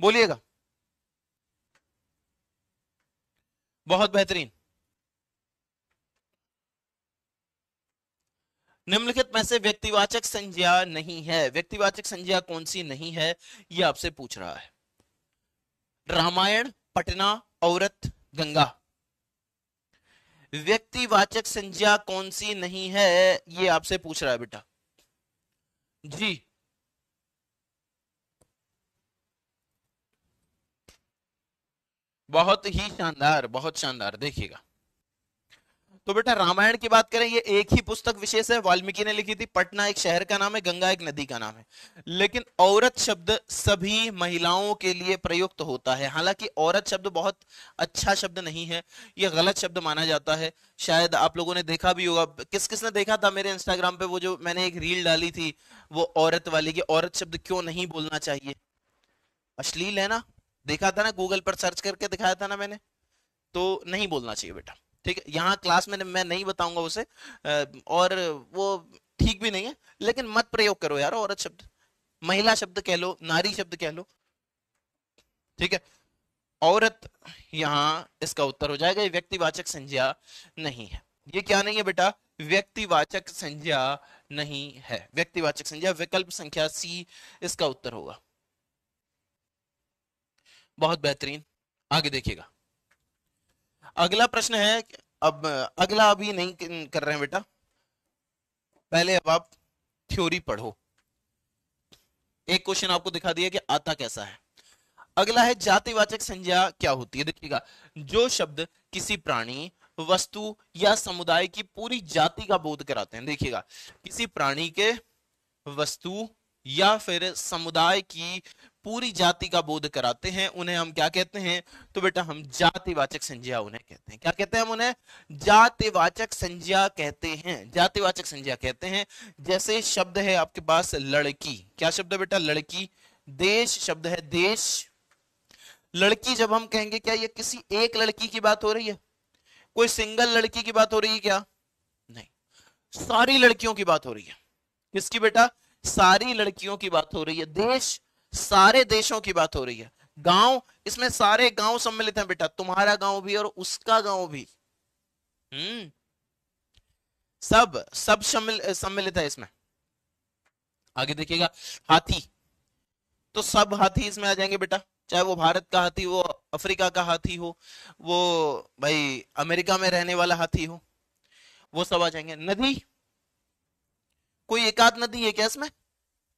बोलिएगा। बहुत बेहतरीन। निम्नलिखित में से व्यक्तिवाचक संज्ञा नहीं है, व्यक्तिवाचक संज्ञा कौन सी नहीं है ये आपसे पूछ रहा है। रामायण, पटना, औरत, गंगा। व्यक्तिवाचक संज्ञा कौन सी नहीं है ये आपसे पूछ रहा है बेटा जी। बहुत ही शानदार, बहुत शानदार, देखिएगा। तो बेटा रामायण की बात करें, ये एक ही पुस्तक विशेष है, वाल्मीकि ने लिखी थी। पटना एक शहर का नाम है, गंगा एक नदी का नाम है। लेकिन औरत शब्द सभी महिलाओं के लिए प्रयुक्त होता है। हालांकि औरत शब्द बहुत अच्छा शब्द नहीं है, ये गलत शब्द माना जाता है। शायद आप लोगों ने देखा भी होगा, किस किसने देखा था मेरे इंस्टाग्राम पे वो जो मैंने एक रील डाली थी, वो औरत वाली की, औरत शब्द क्यों नहीं बोलना चाहिए, अश्लील है ना। देखा था ना, गूगल पर सर्च करके दिखाया था ना मैंने, तो नहीं बोलना चाहिए बेटा, ठीक है। यहाँ क्लास में मैं नहीं बताऊंगा उसे, और वो ठीक भी नहीं है, लेकिन मत प्रयोग करो यार औरत शब्द, महिला शब्द कह लो, नारी शब्द कह लो, ठीक है। औरत यहाँ इसका उत्तर हो जाएगा, ये व्यक्तिवाचक संज्ञा नहीं है। ये क्या नहीं है बेटा? व्यक्तिवाचक संज्ञा नहीं है। व्यक्तिवाचक संज्ञा विकल्प संख्या सी इसका उत्तर होगा। बहुत बेहतरीन, आगे देखिएगा। अगला प्रश्न है, अब अगला अभी नहीं कर रहे हैं बेटा, पहले अब आप थ्योरी पढ़ो। एक क्वेश्चन आपको दिखा दिया कि आता कैसा है। अगला है जातिवाचक संज्ञा क्या होती है। देखिएगा, जो शब्द किसी प्राणी, वस्तु या समुदाय की पूरी जाति का बोध कराते हैं। देखिएगा, किसी प्राणी के, वस्तु या फिर समुदाय की पूरी जाति का बोध कराते हैं, उन्हें हम क्या कहते हैं? तो बेटा हम जातिवाचक संज्ञा उन्हें कहते हैं। क्या कहते हैं हम उन्हें? जातिवाचक संज्ञा कहते हैं, जातिवाचक संज्ञा कहते हैं। जैसे शब्द है आपके पास लड़की, क्या शब्द है बेटा? लड़की। देश शब्द है, देश। लड़की जब हम कहेंगे, क्या ये किसी एक लड़की की बात हो रही है? कोई सिंगल लड़की की बात हो रही है क्या? नहीं, सारी लड़कियों की बात हो रही है। किसकी बेटा? सारी लड़कियों की बात हो रही है। देश, सारे देशों की बात हो रही है। गांव, इसमें सारे गांव सम्मिलित हैं बेटा, तुम्हारा गांव भी और उसका गांव भी। सब सब सम्मिलित है इसमें। आगे देखिएगा, हाथी, तो सब हाथी इसमें आ जाएंगे बेटा, चाहे वो भारत का हाथी हो, अफ्रीका का हाथी हो, वो भाई अमेरिका में रहने वाला हाथी हो, वो सब आ जाएंगे। नदी, कोई एक आध नदी है क्या इसमें?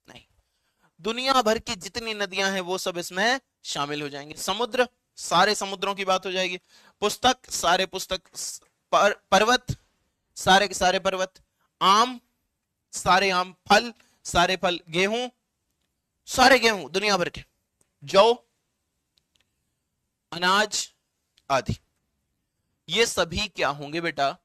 नहीं, दुनिया भर की जितनी नदियां हैं वो सब इसमें शामिल हो जाएंगे। समुद्र, सारे समुद्रों की बात हो जाएगी। पुस्तक, सारे पुस्तक। पर्वत, सारे के सारे पर्वत। आम, सारे आम। फल, सारे फल। गेहूं, सारे गेहूं दुनिया भर के, जौ, अनाज आदि, ये सभी क्या होंगे बेटा,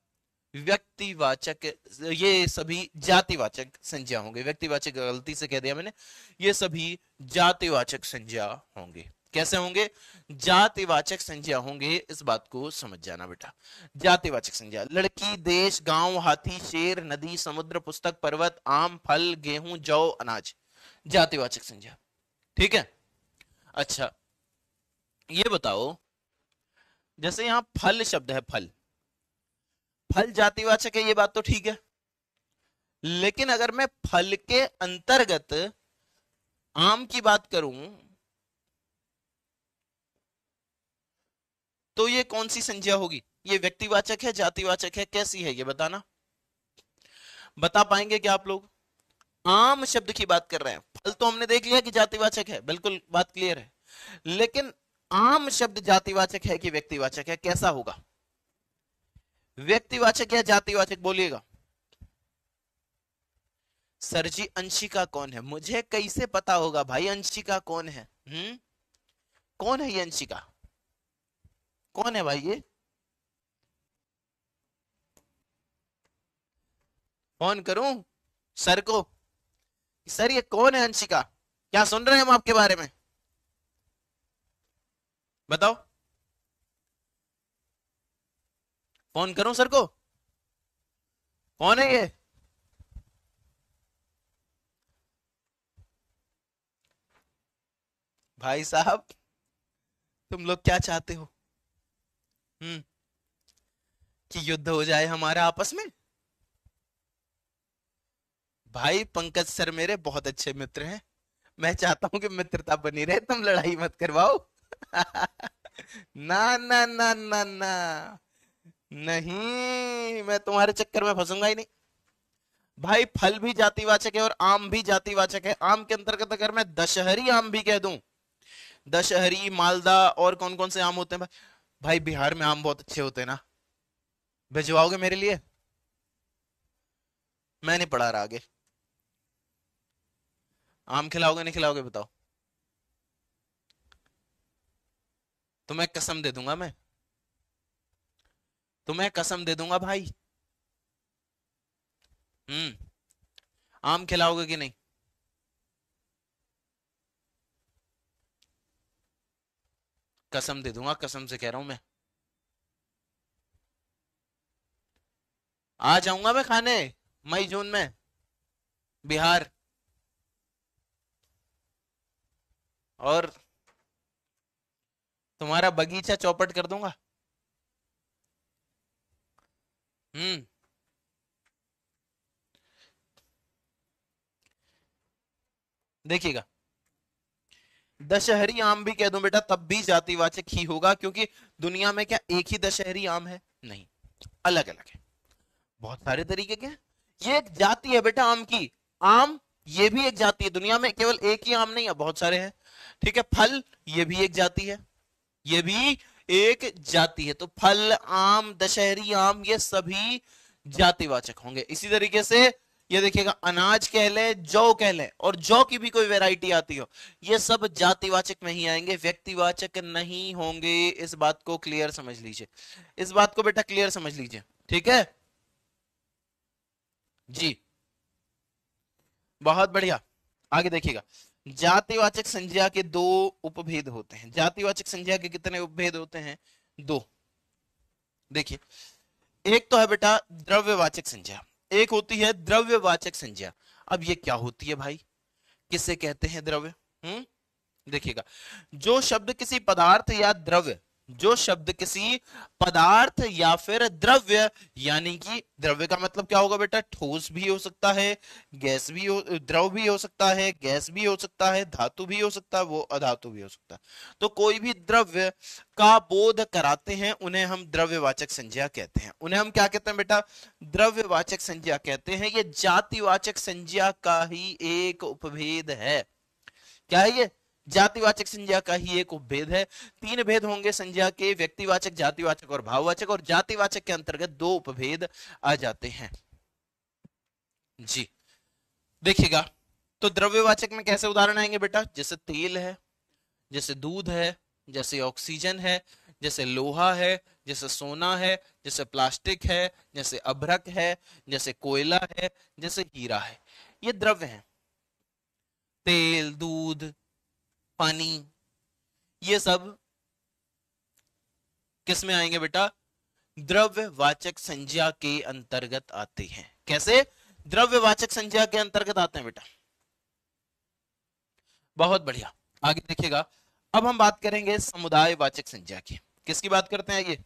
व्यक्तिवाचक, ये सभी जातिवाचक संज्ञा होंगे। व्यक्तिवाचक गलती से कह दिया मैंने, ये सभी जातिवाचक संज्ञा होंगे। कैसे होंगे, जातिवाचक संज्ञा होंगे, इस बात को समझ जाना बेटा। जातिवाचक संज्ञा, लड़की, देश, गांव, हाथी, शेर, नदी, समुद्र, पुस्तक, पर्वत, आम, फल, गेहूं, जौ, अनाज, जातिवाचक संज्ञा। ठीक है। अच्छा ये बताओ, जैसे यहां फल शब्द है, फल, फल जातिवाचक है, ये बात तो ठीक है। लेकिन अगर मैं फल के अंतर्गत आम की बात करूं तो ये कौन सी संज्ञा होगी, ये व्यक्तिवाचक है, जातिवाचक है, कैसी है ये बताना। बता पाएंगे क्या आप लोग। आम शब्द की बात कर रहे हैं, फल तो हमने देख लिया कि जातिवाचक है, बिल्कुल बात क्लियर है। लेकिन आम शब्द जातिवाचक है कि व्यक्तिवाचक है, कैसा होगा, व्यक्तिवाचक या जातिवाचक बोलिएगा। सर जी अंशिका कौन है, मुझे कैसे पता होगा भाई अंशिका कौन है। कौन है ये अंशिका, कौन है भाई ये, फोन करूं सर को, सर ये कौन है अंशिका, क्या सुन रहे हैं हम आपके बारे में, बताओ। फोन करूं सर को, कौन है ये। भाई साहब तुम लोग क्या चाहते हो, हम्म कि युद्ध हो जाए हमारा आपस में। भाई पंकज सर मेरे बहुत अच्छे मित्र हैं, मैं चाहता हूं कि मित्रता बनी रहे, तुम लड़ाई मत करवाओ। ना ना ना ना ना, नहीं मैं तुम्हारे चक्कर में फंसूंगा ही नहीं। भाई फल भी जातिवाचक है और आम भी जातिवाचक है। आम के अंतर्गत अगर मैं दशहरी आम भी कह दूं, दशहरी, मालदा, और कौन कौन से आम होते हैं भाई, भाई बिहार में आम बहुत अच्छे होते हैं ना, भिजवाओगे मेरे लिए। मैं नहीं पढ़ा रहा आगे, आम खिलाओगे नहीं खिलाओगे बताओ, तुम्हें कसम दे दूंगा मैं, तुम्हें कसम दे दूंगा भाई। हम्म आम खिलाओगे कि नहीं, कसम दे दूंगा, कसम से कह रहा हूं मैं, आ जाऊंगा मैं खाने मई जून में बिहार, और तुम्हारा बगीचा चौपट कर दूंगा। हम्म देखिएगा, दशहरी आम भी कह दूं बेटा तब भी जातिवाचक ही होगा, क्योंकि दुनिया में क्या एक ही दशहरी आम है, नहीं, अलग अलग है, बहुत सारे तरीके के हैं। ये एक जाति है बेटा आम की, आम ये भी एक जाति है, दुनिया में केवल एक ही आम नहीं है, बहुत सारे हैं। ठीक है, फल ये भी एक जाति है, ये भी एक जाति है। तो फल, आम, दशहरी आम, ये सभी जातिवाचक होंगे। इसी तरीके से ये देखिएगा, अनाज कह लें, जौ कह लें, और जौ की भी कोई वैरायटी आती हो, ये सब जातिवाचक में ही आएंगे, व्यक्तिवाचक नहीं होंगे। इस बात को क्लियर समझ लीजिए, इस बात को बेटा क्लियर समझ लीजिए। ठीक है जी, बहुत बढ़िया। आगे देखिएगा, जातिवाचक संज्ञा के दो उपभेद होते हैं। जातिवाचक संज्ञा के कितने उपभेद होते हैं, दो। देखिए, एक तो है बेटा द्रव्यवाचक संज्ञा, एक होती है द्रव्यवाचक संज्ञा। अब ये क्या होती है भाई, किसे कहते हैं द्रव्य। देखिएगा, जो शब्द किसी पदार्थ या द्रव्य, जो शब्द किसी पदार्थ या फिर द्रव्य, यानी कि द्रव्य का मतलब क्या होगा बेटा, ठोस भी हो सकता है, गैस भी हो, द्रव भी हो सकता है, गैस भी हो सकता है, धातु भी हो सकता है, वो अधातु भी हो सकता है। तो कोई भी द्रव्य का बोध कराते हैं उन्हें हम द्रव्यवाचक संज्ञा कहते हैं। उन्हें हम क्या कहते हैं बेटा, द्रव्यवाचक संज्ञा कहते हैं। ये जातिवाचक संज्ञा का ही एक उपभेद है। क्या है ये, जातिवाचक संज्ञा का ही एक उपभेद है। तीन भेद होंगे संज्ञा के, व्यक्तिवाचक, जातिवाचक और भाववाचक, और जातिवाचक के अंतर्गत दो उपभेद आ जाते हैं। जी देखिएगा, तो द्रव्यवाचक में कैसे उदाहरण आएंगे बेटा? जैसे तेल है, जैसे दूध है, जैसे ऑक्सीजन है, जैसे लोहा है, जैसे सोना है, जैसे प्लास्टिक है, जैसे अभ्रक है, जैसे कोयला है, जैसे हीरा है। ये द्रव्य हैं। तेल, दूध, पानी, ये सब किस में आएंगे बेटा? द्रव्यवाचक संज्ञा के अंतर्गत आते हैं। कैसे द्रव्यवाचक संज्ञा के अंतर्गत आते हैं बेटा? बहुत बढ़िया, आगे देखिएगा। अब हम बात करेंगे समुदायवाचक संज्ञा की। किसकी बात करते हैं? ये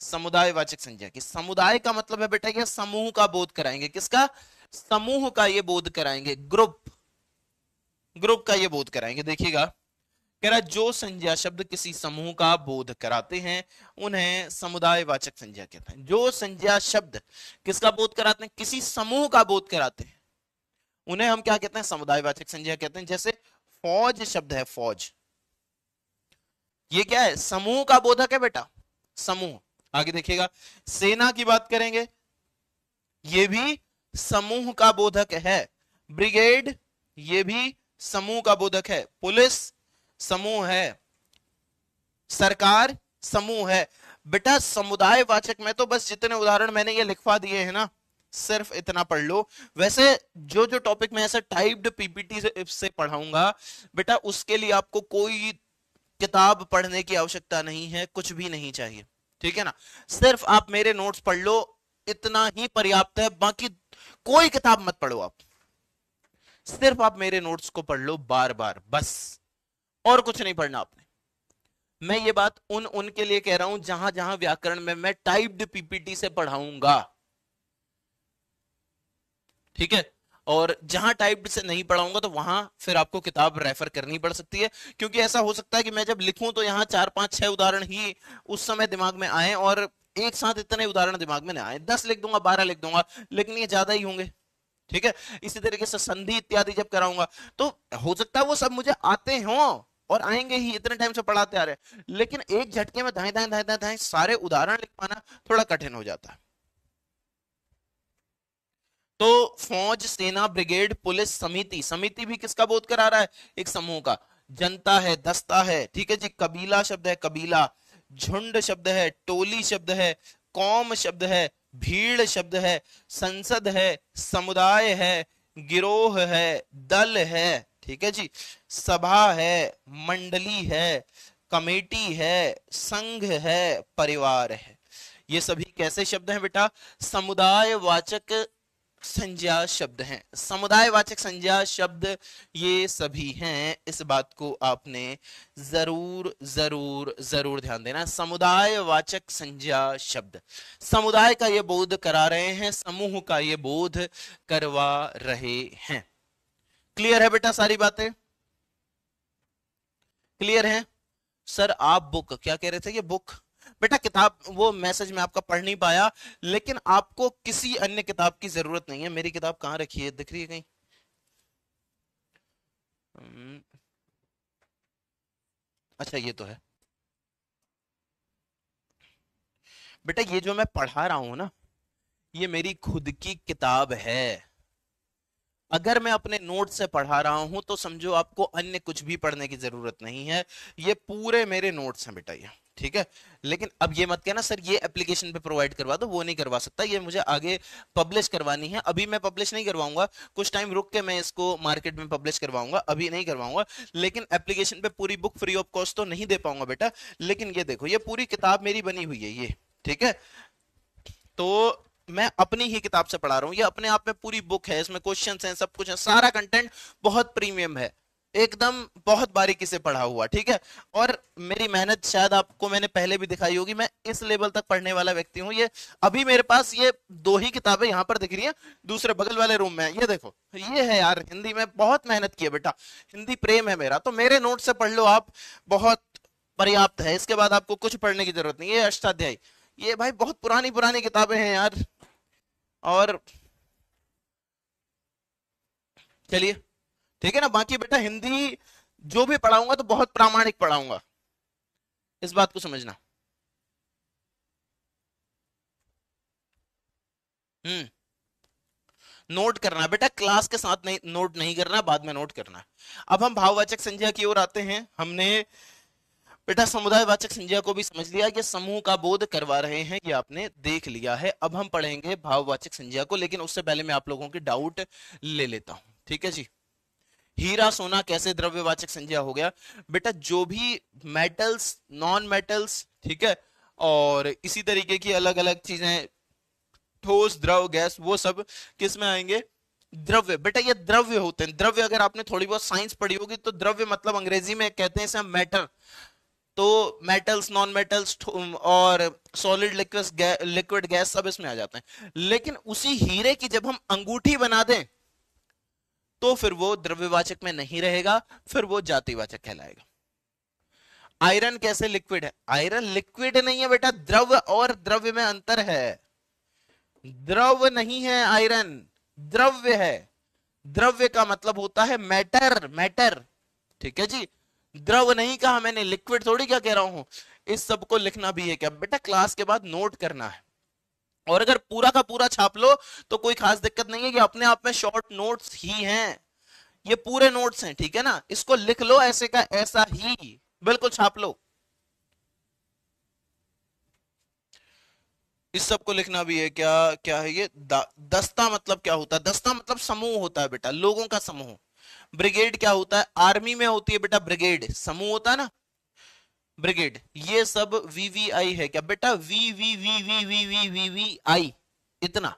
समुदायवाचक संज्ञा की। समुदाय का मतलब है बेटा ये समूह का बोध कराएंगे। किसका? समूह का ये बोध कराएंगे, ग्रुप, ग्रुप का ये बोध कराएंगे। देखिएगा, कह रहा जो संज्ञा शब्द किसी समूह का बोध कराते हैं उन्हें समुदायवाचक संज्ञा कहते हैं। जो संज्ञा शब्द किसका बोध कराते हैं? किसी समूह का बोध कराते हैं, उन्हें हम क्या कहते हैं? समुदायवाचक संज्ञा कहते हैं। जैसे फौज शब्द है, फौज, ये क्या है? समूह का बोधक है बेटा, समूह। आगे देखिएगा, सेना की बात करेंगे, ये भी समूह का बोधक है। ब्रिगेड, ये भी समूह का बोधक है। पुलिस समूह है, सरकार समूह है। बेटा समुदायवाचक में तो बस जितने उदाहरण मैंने ये लिखवा दिए हैं ना, सिर्फ इतना पढ़ लो। वैसे जो जो टॉपिक मैं ऐसा टाइप्ड पीपीटी से पढ़ाऊंगा बेटा, उसके लिए आपको कोई किताब पढ़ने की आवश्यकता नहीं है, कुछ भी नहीं चाहिए, ठीक है ना। सिर्फ आप मेरे नोट्स पढ़ लो, इतना ही पर्याप्त है। बाकी कोई किताब मत पढ़ो आप, सिर्फ आप मेरे नोट्स को पढ़ लो बार बार, बस, और कुछ नहीं पढ़ना आपने। मैं ये बात उनके लिए कह रहा हूं जहां जहां व्याकरण में मैं टाइप्ड पीपीटी से पढ़ाऊंगा, ठीक है। और जहां टाइप्ड से नहीं पढ़ाऊंगा तो वहां फिर आपको किताब रेफर करनी पड़ सकती है, क्योंकि ऐसा हो सकता है कि मैं जब लिखूं तो यहां 4 5 6 उदाहरण ही उस समय दिमाग में आए और एक साथ इतने उदाहरण दिमाग में ना आए। 10 लिख दूंगा, 12 लिख दूंगा, लेकिन ये ज्यादा ही होंगे, ठीक है। इसी तरीके से संधि इत्यादि जब कराऊंगा तो हो सकता है वो सब मुझे आते हों और आएंगे ही, इतने टाइम से पढ़ाते आ रहे हैं, लेकिन एक झटके में दाएं दाएं दाएं दाएं दाएं सारे उदाहरण लिख पाना थोड़ा कठिन हो जाता है। तो फौज, सेना, ब्रिगेड, पुलिस, समिति, समिति भी किसका बोध करा रहा है? एक समूह का। जनता है, दस्ता है, ठीक है जी। कबीला शब्द है, कबीला। झुंड शब्द है, टोली शब्द है, कौम शब्द है, भीड़ शब्द है, संसद है, समुदाय है, गिरोह है, दल है, ठीक है जी। सभा है, मंडली है, कमेटी है, संघ है, परिवार है। ये सभी कैसे शब्द हैं बेटा? समुदायवाचक संज्ञा शब्द हैं। समुदायवाचक संज्ञा शब्द ये सभी हैं, इस बात को आपने जरूर जरूर जरूर ध्यान देना। समुदायवाचक संज्ञा शब्द समुदाय का ये बोध करा रहे हैं, समूह का ये बोध करवा रहे हैं। क्लियर है बेटा? सारी बातें क्लियर हैं? सर आप बुक क्या कह रहे थे? ये बुक बेटा, किताब वो मैसेज में आपका पढ़ नहीं पाया, लेकिन आपको किसी अन्य किताब की जरूरत नहीं है। मेरी किताब कहां रखी है? दिख रही है कहीं? अच्छा ये तो है बेटा, ये जो मैं पढ़ा रहा हूं ना, ये मेरी खुद की किताब है। अगर मैं अपने नोट से पढ़ा रहा हूं तो समझो आपको अन्य कुछ भी पढ़ने की जरूरत नहीं है, ये पूरे मेरे नोट्स हैं बेटा, ये ठीक है। लेकिन अब ये मत कहना सर ये एप्लीकेशन पे प्रोवाइड करवा दो, वो नहीं करवा सकता, ये मुझे आगे पब्लिश करवानी है। अभी मैं पब्लिश नहीं करवाऊंगा, कुछ टाइम रुक के मैं इसको मार्केट में पब्लिश करवाऊंगा, अभी नहीं करवाऊंगा। लेकिन एप्लीकेशन पे पूरी बुक फ्री ऑफ कॉस्ट तो नहीं दे पाऊंगा बेटा। लेकिन ये देखो, ये पूरी किताब मेरी बनी हुई है ये, ठीक है। तो मैं अपनी ही किताब से पढ़ा रहा हूं, ये अपने आप में पूरी बुक है, इसमें क्वेश्चंस हैं, सब कुछ है, सारा कंटेंट बहुत प्रीमियम है, एकदम बहुत बारीकी से पढ़ा हुआ, ठीक है। और मेरी मेहनत शायद आपको मैंने पहले भी दिखाई होगी, मैं इस लेवल तक पढ़ने वाला व्यक्ति हूं। ये अभी मेरे पास ये 2 ही किताबें यहां पर दिख रही हैं, दूसरे बगल वाले रूम में ये देखो, ये है यार, हिंदी में बहुत मेहनत की है बेटा, हिंदी प्रेम है मेरा, तो मेरे नोट से पढ़ लो आप, बहुत पर्याप्त है। इसके बाद आपको कुछ पढ़ने की जरूरत नहीं है। अष्टाध्यायी, ये भाई बहुत पुरानी पुरानी किताबें हैं यार। और चलिए ठीक है ना, बाकी बेटा हिंदी जो भी पढ़ाऊंगा तो बहुत प्रामाणिक पढ़ाऊंगा, इस बात को समझना। हम्म नोट करना है बेटा, क्लास के साथ नहीं, नोट नहीं करना, बाद में नोट करना है। अब हम भाववाचक संज्ञा की ओर आते हैं। हमने बेटा समुदायवाचक संज्ञा को भी समझ लिया, ये समूह का बोध करवा रहे हैं, ये आपने देख लिया है। अब हम पढ़ेंगे भाववाचक संज्ञा को, लेकिन उससे पहले मैं आप लोगों के डाउट ले लेता हूं, ठीक है जी। हीरा सोना कैसे द्रव्यवाचक संज्ञा हो गया? बेटा जो भी मेटल्स, नॉन मेटल्स, ठीक है, और इसी तरीके की अलग अलग चीजें, ठोस, द्रव, गैस, वो सब किस में आएंगे? द्रव्य। बेटा ये द्रव्य होते हैं। द्रव्य अगर आपने थोड़ी बहुत साइंस पढ़ी होगी तो द्रव्य मतलब अंग्रेजी में कहते हैं इसे मैटर। तो मेटल्स, नॉन मेटल्स और सॉलिड, लिक्विड, गैस सब इसमें आ जाते हैं। लेकिन उसी हीरे की जब हम अंगूठी बना दें तो फिर वो द्रव्यवाचक में नहीं रहेगा, फिर वो जातिवाचक कहलाएगा। आयरन कैसे लिक्विड है? आयरन लिक्विड नहीं है बेटा, द्रव और द्रव्य में अंतर है। द्रव नहीं है आयरन, द्रव्य है। द्रव्य का मतलब होता है मैटर, मैटर, ठीक है जी। द्रव नहीं कहा मैंने, लिक्विड थोड़ी क्या कह रहा हूं। इस सब को लिखना भी है क्या बेटा? क्लास के बाद नोट करना है। और अगर पूरा का पूरा छाप लो तो कोई खास दिक्कत नहीं है, कि अपने आप में शॉर्ट नोट्स ही हैं, ये पूरे नोट्स हैं, ठीक है ना। इसको लिख लो ऐसे का ऐसा ही, बिल्कुल छाप लो। इस सब को लिखना भी है क्या? क्या है ये? दस्ता मतलब क्या होता है? दस्ता मतलब समूह होता है बेटा, लोगों का समूह। ब्रिगेड क्या होता है? आर्मी में होती है बेटा ब्रिगेड, समूह होता है ना, ब्रिगेड। ये सब वीवीआई है क्या बेटा? V V V V V V V V I, इतना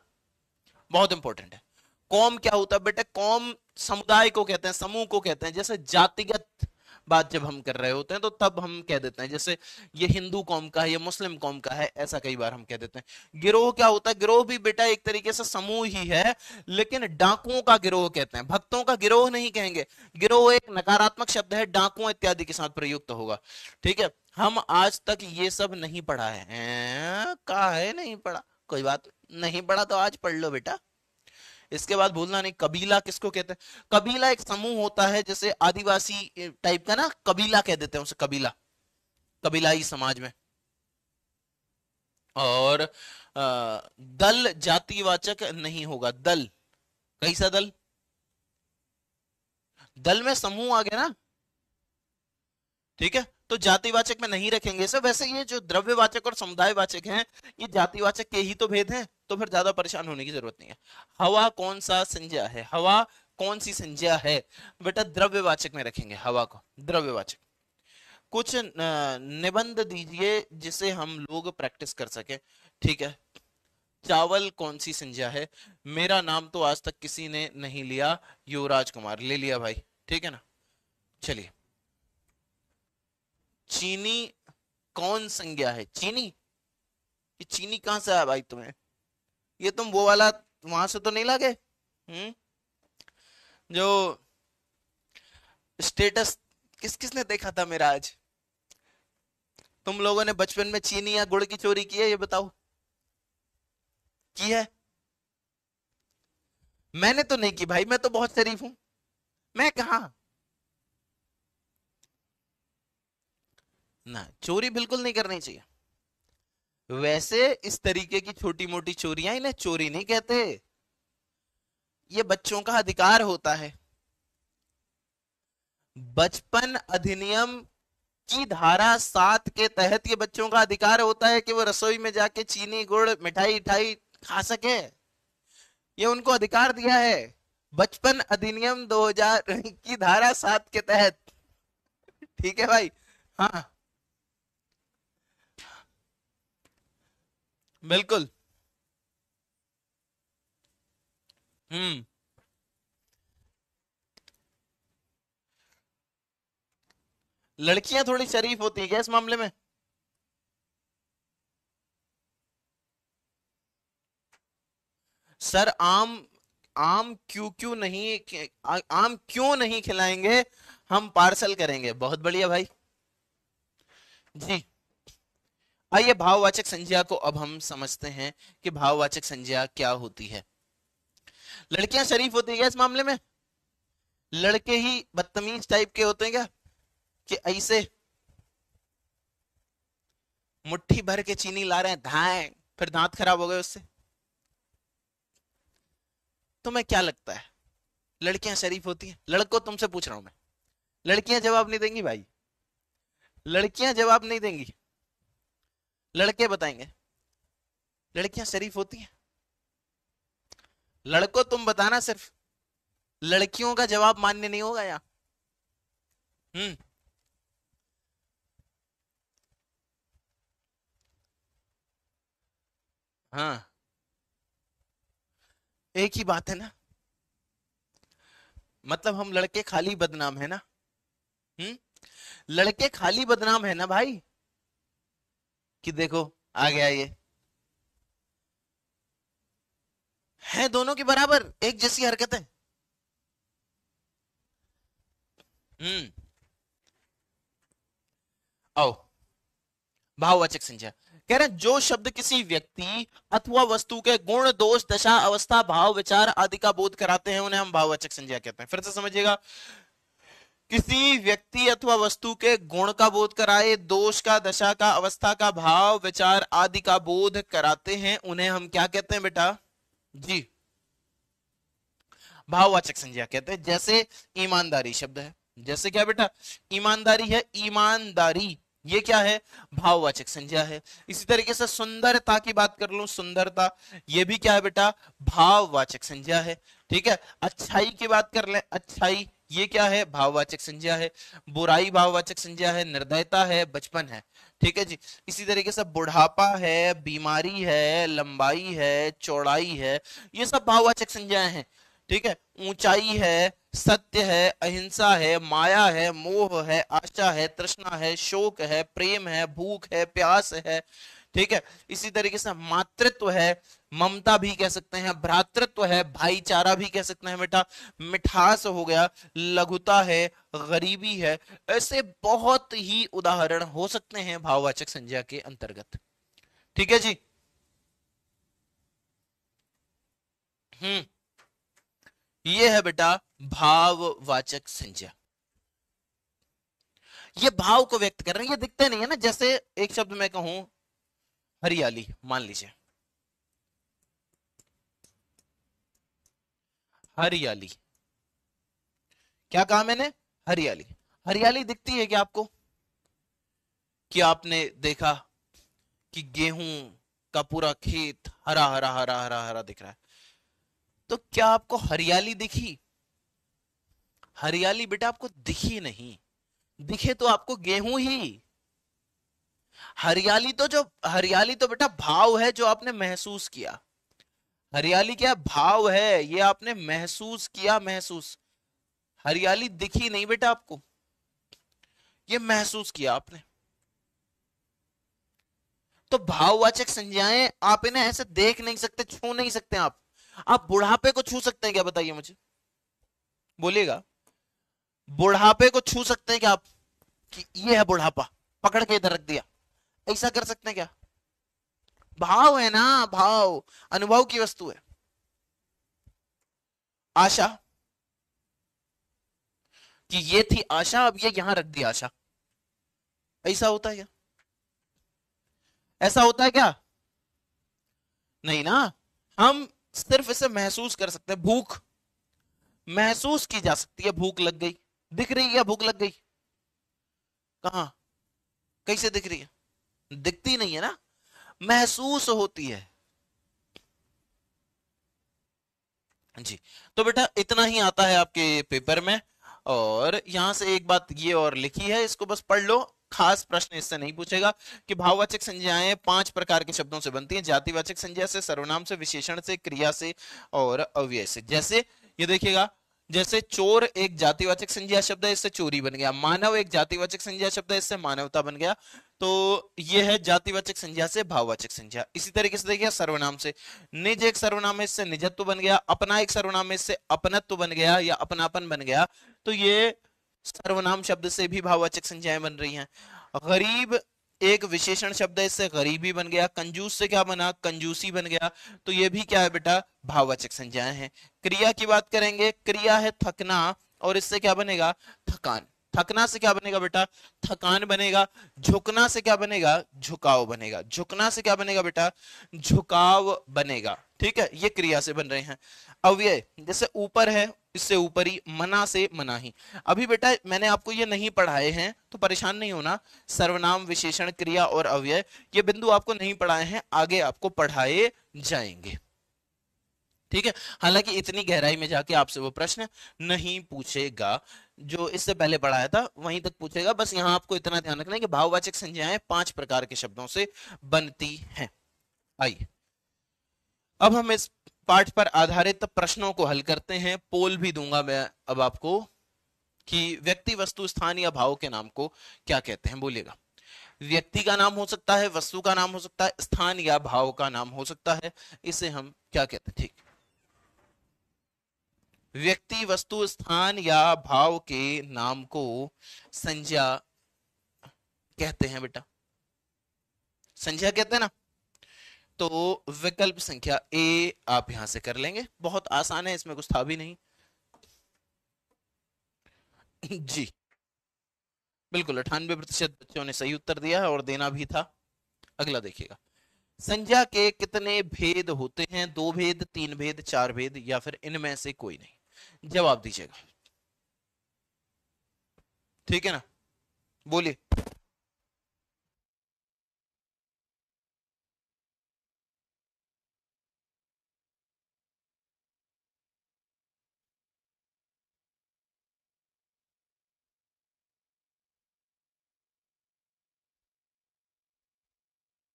बहुत इंपॉर्टेंट है। कौम क्या होता है बेटा? कौम समुदाय को कहते हैं, समूह को कहते हैं। जैसे जातिगत बात जब हम कर रहे होते हैं तो तब हम कह देते हैं, जैसे ये हिंदू कौम का है, ये मुस्लिम कौम का है, ऐसा कई बार हम कह देते हैं। गिरोह क्या होता है? गिरोह भी बेटा एक तरीके से समूह ही है, लेकिन डाकुओं का गिरोह कहते हैं, भक्तों का गिरोह नहीं कहेंगे। गिरोह एक नकारात्मक शब्द है, डाकुओं इत्यादि के साथ प्रयुक्त होगा, ठीक है। हम आज तक ये सब नहीं पढ़ा है, कहा है नहीं पढ़ा, कोई बात नहीं पढ़ा तो आज पढ़ लो बेटा। इसके बाद भूलना नहीं। कबीला किसको कहते हैं? कबीला एक समूह होता है, जैसे आदिवासी टाइप का ना, कबीला कह देते हैं उसे, कबीला, कबीलाई समाज में। और दल जातिवाचक नहीं होगा। दल, कैसा दल? दल में समूह आ गया ना, ठीक है। तो जातिवाचक में नहीं रखेंगे सर। वैसे ये जो द्रव्यवाचक और समुदायवाचक हैं, ये जातिवाचक के ही तो भेद हैं, तो फिर ज्यादा परेशान होने की जरूरत नहीं है। हवा कौन सा संज्ञा है? हवा कौन सी संज्ञा है? बेटा द्रव्यवाचक में रखेंगे हवा को, द्रव्यवाचक। कुछ निबंध दीजिए जिसे हम लोग प्रैक्टिस कर सके, ठीक है। चावल कौन सी संज्ञा है? मेरा नाम तो आज तक किसी ने नहीं लिया, युवराज कुमार ले लिया भाई, ठीक है ना। चलिए, चीनी कौन संज्ञा है? चीनी, ये चीनी कहां से आया भाई तुम्हें? ये तुम वो वाला वहां से तो नहीं लागे? जो स्टेटस किस किसने देखा था मेरा आज? तुम लोगों ने बचपन में चीनी या गुड़ की चोरी की है, ये बताओ, की है? मैंने तो नहीं की भाई, मैं तो बहुत शरीफ हूं। मैं कहा ना, चोरी बिल्कुल नहीं करनी चाहिए। वैसे इस तरीके की छोटी मोटी चोरियां, इन्हें चोरी नहीं कहते, ये बच्चों का अधिकार होता है। बचपन अधिनियम की धारा 7 के तहत ये बच्चों का अधिकार होता है कि वो रसोई में जाके चीनी, गुड़, मिठाई ठाई खा सके, ये उनको अधिकार दिया है बचपन अधिनियम 2000 की धारा 7 के तहत, ठीक है भाई। हाँ बिल्कुल। हम्म। लड़कियां थोड़ी शरीफ होती है क्या इस मामले में? सर आम, आम क्यों क्यों नहीं आम क्यों नहीं खिलाएंगे, हम पार्सल करेंगे। बहुत बढ़िया भाई जी। आइए भाववाचक संज्ञा को अब हम समझते हैं कि भाववाचक संज्ञा क्या होती है। लड़कियां शरीफ होती है क्या इस मामले में? लड़के ही बदतमीज टाइप के होते हैं क्या, कि ऐसे मुट्ठी भर के चीनी ला रहे हैं, धाए, फिर दांत खराब हो गए उससे? तुम्हें क्या लगता है लड़कियां शरीफ होती हैं? लड़कों तुमसे पूछ रहा हूं मैं, लड़कियां जवाब नहीं देंगी भाई, लड़कियां जवाब नहीं देंगी, लड़के बताएंगे लड़कियां शरीफ होती हैं। लड़कों तुम बताना, सिर्फ लड़कियों का जवाब मान्य नहीं होगा यहाँ। हम्म। हाँ, एक ही बात है ना, मतलब हम लड़के खाली बदनाम है ना। हम्म। लड़के खाली बदनाम है ना भाई, कि देखो आ गया ये, है दोनों के बराबर, एक जैसी हरकत है। हम्म। आओ, भाववाचक संज्ञा कह रहे हैं जो शब्द किसी व्यक्ति अथवा वस्तु के गुण दोष दशा अवस्था भाव विचार आदि का बोध कराते हैं उन्हें हम भाववाचक संज्ञा कहते हैं। फिर से समझिएगा, किसी व्यक्ति अथवा वस्तु के गुण का बोध कराए, दोष का, दशा का, अवस्था का, भाव विचार आदि का बोध कराते हैं उन्हें हम क्या कहते हैं बेटा जी? भाववाचक संज्ञा कहते हैं। जैसे ईमानदारी शब्द है, जैसे क्या बेटा ईमानदारी है, ईमानदारी ये क्या है? भाववाचक संज्ञा है। इसी तरीके से सुंदरता की बात कर लूं, सुंदरता ये भी क्या है बेटा? भाववाचक संज्ञा है। ठीक है, अच्छाई की बात कर लें, अच्छाई ये क्या है? भाववाचक संज्ञा है। बुराई भाववाचक संज्ञा है, निर्दयता है, बचपन है। ठीक है जी। इसी तरीके से बुढ़ापा है, बीमारी है, लंबाई है, चौड़ाई है, ये सब भाववाचक संज्ञाएं हैं। ठीक है, ऊंचाई है, सत्य है, अहिंसा है, माया है, मोह है, आशा है, तृष्णा है, शोक है, प्रेम है, भूख है, प्यास है। ठीक है, इसी तरीके से मातृत्व है, ममता भी कह सकते हैं, भ्रातृत्व है, भाईचारा भी कह सकते हैं बेटा, मिठास हो गया, लघुता है, गरीबी है। ऐसे बहुत ही उदाहरण हो सकते हैं भाववाचक संज्ञा के अंतर्गत। ठीक है जी। हम्म। ये है बेटा भाववाचक संज्ञा, ये भाव को व्यक्त कर रहे हैं, ये दिखते नहीं है ना। जैसे एक शब्द मैं कहूं हरियाली, मान लीजिए हरियाली, क्या कहा मैंने? हरियाली। हरियाली दिखती है क्या आपको? कि आपने देखा कि गेहूं का पूरा खेत हरा हरा हरा हरा हरा दिख रहा है, तो क्या आपको हरियाली दिखी? हरियाली बेटा आपको दिखी नहीं, दिखे तो आपको गेहूं ही। हरियाली तो बेटा भाव है जो आपने महसूस किया। हरियाली क्या भाव है, ये आपने महसूस किया, महसूस। हरियाली दिखी नहीं बेटा आपको, ये महसूस किया आपने। तो भाववाचक संज्ञाएं आप इन्हें ऐसे देख नहीं सकते, छू नहीं सकते। आप बुढ़ापे को छू सकते हैं क्या? बताइए मुझे, बोलिएगा। बुढ़ापे को छू सकते हैं क्या आप? कि ये है बुढ़ापा, पकड़ के इधर रख दिया, ऐसा कर सकते हैं क्या? भाव है ना, भाव अनुभव की वस्तु है। आशा, कि ये थी आशा, अब ये यहां रख दी आशा, ऐसा होता है क्या? ऐसा होता है क्या? नहीं ना। हम सिर्फ इसे महसूस कर सकते हैं। भूख महसूस की जा सकती है, भूख लग गई, दिख रही है भूख लग गई, कहां, कैसे दिख रही है? दिखती नहीं है ना, महसूस होती है जी। तो बेटा इतना ही आता है आपके पेपर में, और यहां से एक बात ये और लिखी है, इसको बस पढ़ लो, खास प्रश्न इससे नहीं पूछेगा कि भाववाचक संज्ञाएं 5 प्रकार के शब्दों से बनती हैं: जातिवाचक संज्ञा से, सर्वनाम से, विशेषण से, क्रिया से और अव्यय से। जैसे ये देखिएगा, जैसे चोर एक जातिवाचक संज्ञा शब्द है, इससे चोरी बन गया। मानव एक जातिवाचक संज्ञा शब्द है, इससे मानवता बन गया। तो ये है जातिवाचक संज्ञा से भाववाचक संज्ञा। इसी तरीके से देखिए सर्वनाम से, निज एक सर्वनाम है, इससे निजत्व बन गया। अपना एक सर्वनाम है, इससे अपनत्व बन गया या अपनापन बन गया। तो ये सर्वनाम शब्द से भी भाववाचक संज्ञाएं बन रही हैं। गरीब एक विशेषण शब्द है, इससे गरीबी बन गया। कंजूस से क्या बना? कंजूसी बन गया। तो ये भी क्या है बेटा? भाववाचक संज्ञाएं हैं। क्रिया की बात करेंगे, क्रिया है थकना, और इससे क्या बनेगा? थकान। थकना से क्या बनेगा बेटा? थकान बनेगा। झुकना से क्या बनेगा? झुकाव बनेगा। झुकना से क्या बनेगा बेटा? झुकाव बनेगा। ठीक है, ये क्रिया से बन रहे हैं। अव्यय जैसे ऊपर है, इससे ऊपरी, मना से मनाही। अभी बेटा मैंने आपको ये नहीं पढ़ाए हैं तो परेशान नहीं होना। सर्वनाम, विशेषण, क्रिया और अव्यय, ये बिंदु आपको नहीं पढ़ाए हैं, आगे आपको पढ़ाए जाएंगे। ठीक है, हालांकि इतनी गहराई में जाके आपसे वो प्रश्न नहीं पूछेगा। जो इससे पहले पढ़ाया था वहीं तक पूछेगा। बस यहां आपको इतना ध्यान रखना है कि भाववाचक संज्ञाएं 5 प्रकार के शब्दों से बनती हैं। आइए अब हम इस पाठ पर आधारित प्रश्नों को हल करते हैं। पोल भी दूंगा मैं अब आपको कि व्यक्ति, वस्तु, स्थान या भाव के नाम को क्या कहते हैं, बोलिएगा। व्यक्ति का नाम हो सकता है, वस्तु का नाम हो सकता है, स्थान या भाव का नाम हो सकता है। इसे हम क्या कहते हैं? ठीक, व्यक्ति, वस्तु, स्थान या भाव के नाम को संज्ञा कहते हैं बेटा, संज्ञा कहते हैं ना। तो विकल्प संख्या ए आप यहां से कर लेंगे, बहुत आसान है, इसमें कुछ था भी नहीं। जी बिल्कुल, 98% बच्चों ने सही उत्तर दिया है और देना भी था। अगला देखिएगा, संज्ञा के कितने भेद होते हैं? 2 भेद, 3 भेद, 4 भेद या फिर इनमें से कोई नहीं? जवाब दीजिएगा, ठीक है ना, बोलिए।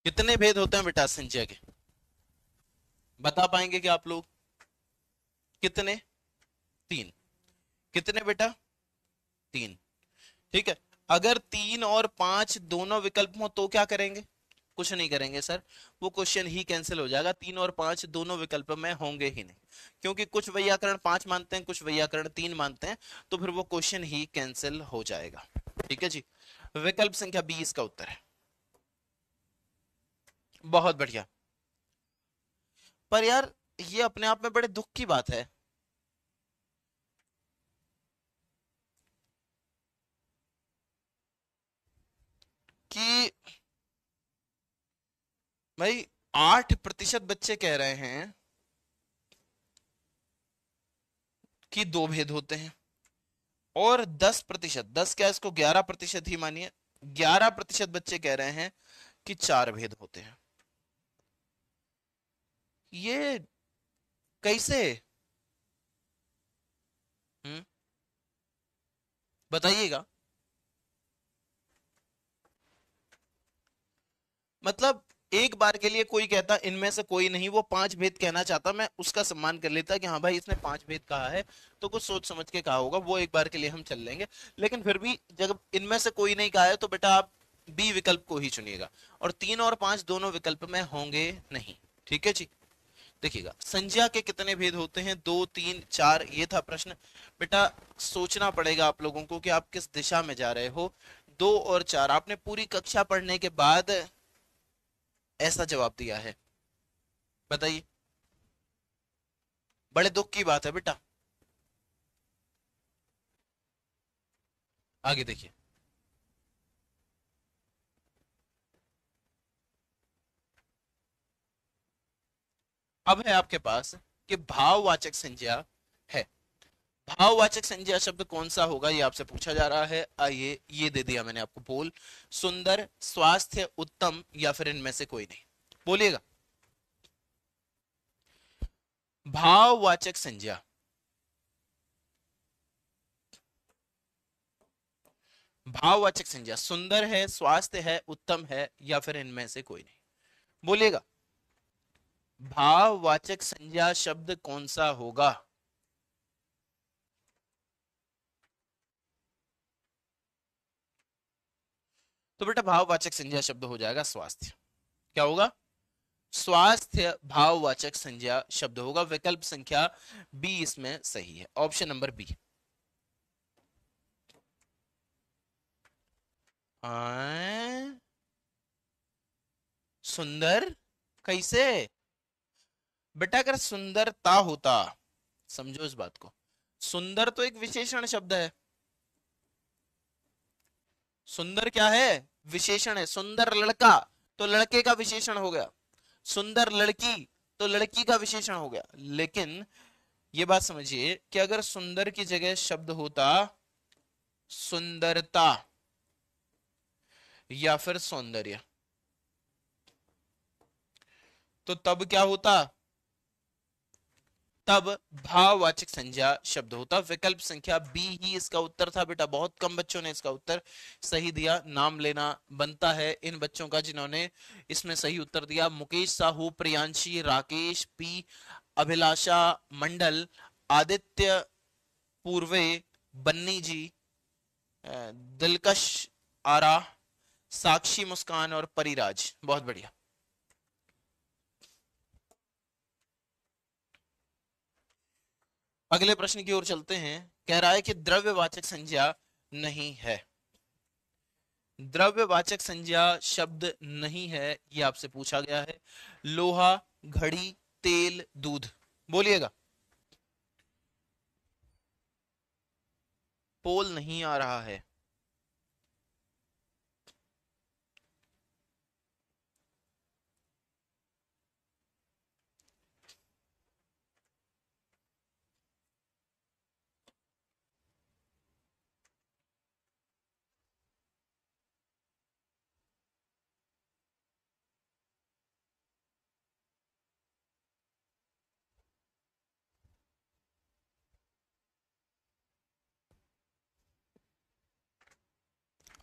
कितने भेद होते हैं बेटा संज्ञा के? बता पाएंगे क्या आप लोग? कितने? 3। कितने बेटा? 3। ठीक है, अगर 3 और 5 दोनों विकल्प हो तो क्या करेंगे? कुछ नहीं करेंगे सर, वो क्वेश्चन ही कैंसिल हो जाएगा। 3 और 5 दोनों विकल्प में होंगे ही नहीं, क्योंकि कुछ वैयाकरण 5 मानते हैं, कुछ वैयाकरण 3 मानते हैं, तो फिर वो क्वेश्चन ही कैंसिल हो जाएगा। ठीक है जी, विकल्प संख्या 20 का उत्तर है। बहुत बढ़िया। पर यार ये अपने आप में बड़े दुख की बात है कि भाई 8% बच्चे कह रहे हैं कि 2 भेद होते हैं, और 10%, 10 क्या, इसको 11% ही मानिए, 11% बच्चे कह रहे हैं कि 4 भेद होते हैं। ये कैसे? हम्म, बताइएगा। मतलब एक बार के लिए कोई कहता इनमें से कोई नहीं, वो 5 भेद कहना चाहता, मैं उसका सम्मान कर लेता कि हाँ भाई इसने 5 भेद कहा है तो कुछ सोच समझ के कहा होगा, वो एक बार के लिए हम चल लेंगे। लेकिन फिर भी जब इनमें से कोई नहीं कहा है तो बेटा आप बी विकल्प को ही चुनिएगा, और 3 और 5 दोनों विकल्प में होंगे नहीं। ठीक है जी, देखिएगा, संज्ञा के कितने भेद होते हैं? 2, 3, 4, ये था प्रश्न। बेटा सोचना पड़ेगा आप लोगों को कि आप किस दिशा में जा रहे हो। 2 और 4 आपने पूरी कक्षा पढ़ने के बाद ऐसा जवाब दिया है, बताइए, बड़े दुख की बात है बेटा। आगे देखिए, अब है आपके पास कि भाववाचक संज्ञा है। भाववाचक संज्ञा शब्द कौन सा होगा ये आपसे पूछा जा रहा है। आइए, ये दे दिया मैंने आपको, बोल, सुंदर, स्वास्थ्य, उत्तम या फिर इनमें से कोई नहीं, बोलिएगा। भाववाचक संज्ञा, भाववाचक संज्ञा सुंदर है, स्वास्थ्य है, उत्तम है या फिर इनमें से कोई नहीं, बोलिएगा। भाववाचक संज्ञा शब्द कौन सा होगा? तो बेटा भाववाचक संज्ञा शब्द हो जाएगा स्वास्थ्य। क्या होगा? स्वास्थ्य भाववाचक संज्ञा शब्द होगा। विकल्प संख्या बी इसमें सही है, ऑप्शन नंबर बी। सुंदर कैसे? बेटा अगर सुंदरता होता, समझो इस बात को, सुंदर तो एक विशेषण शब्द है। सुंदर क्या है? विशेषण है। सुंदर लड़का तो लड़के का विशेषण हो गया, सुंदर लड़की तो लड़की का विशेषण हो गया। लेकिन ये बात समझिए कि अगर सुंदर की जगह शब्द होता सुंदरता या फिर सौंदर्य, तो तब क्या होता? तब भाववाचक संज्ञा शब्द होता। विकल्प संख्या बी ही इसका उत्तर था बेटा। बहुत कम बच्चों ने इसका उत्तर सही दिया। नाम लेना बनता है इन बच्चों का जिन्होंने इसमें सही उत्तर दिया। मुकेश साहू, प्रियांशी, राकेश पी, अभिलाषा मंडल, आदित्य पूर्वे, बन्नी जी, दिलकश आरा, साक्षी मुस्कान और परिराज। बहुत बढ़िया। अगले प्रश्न की ओर चलते हैं। कह रहा है कि द्रव्यवाचक संज्ञा नहीं है। द्रव्यवाचक संज्ञा शब्द नहीं है, ये आपसे पूछा गया है। लोहा, घड़ी, तेल, दूध, बोलिएगा। पोल नहीं आ रहा है।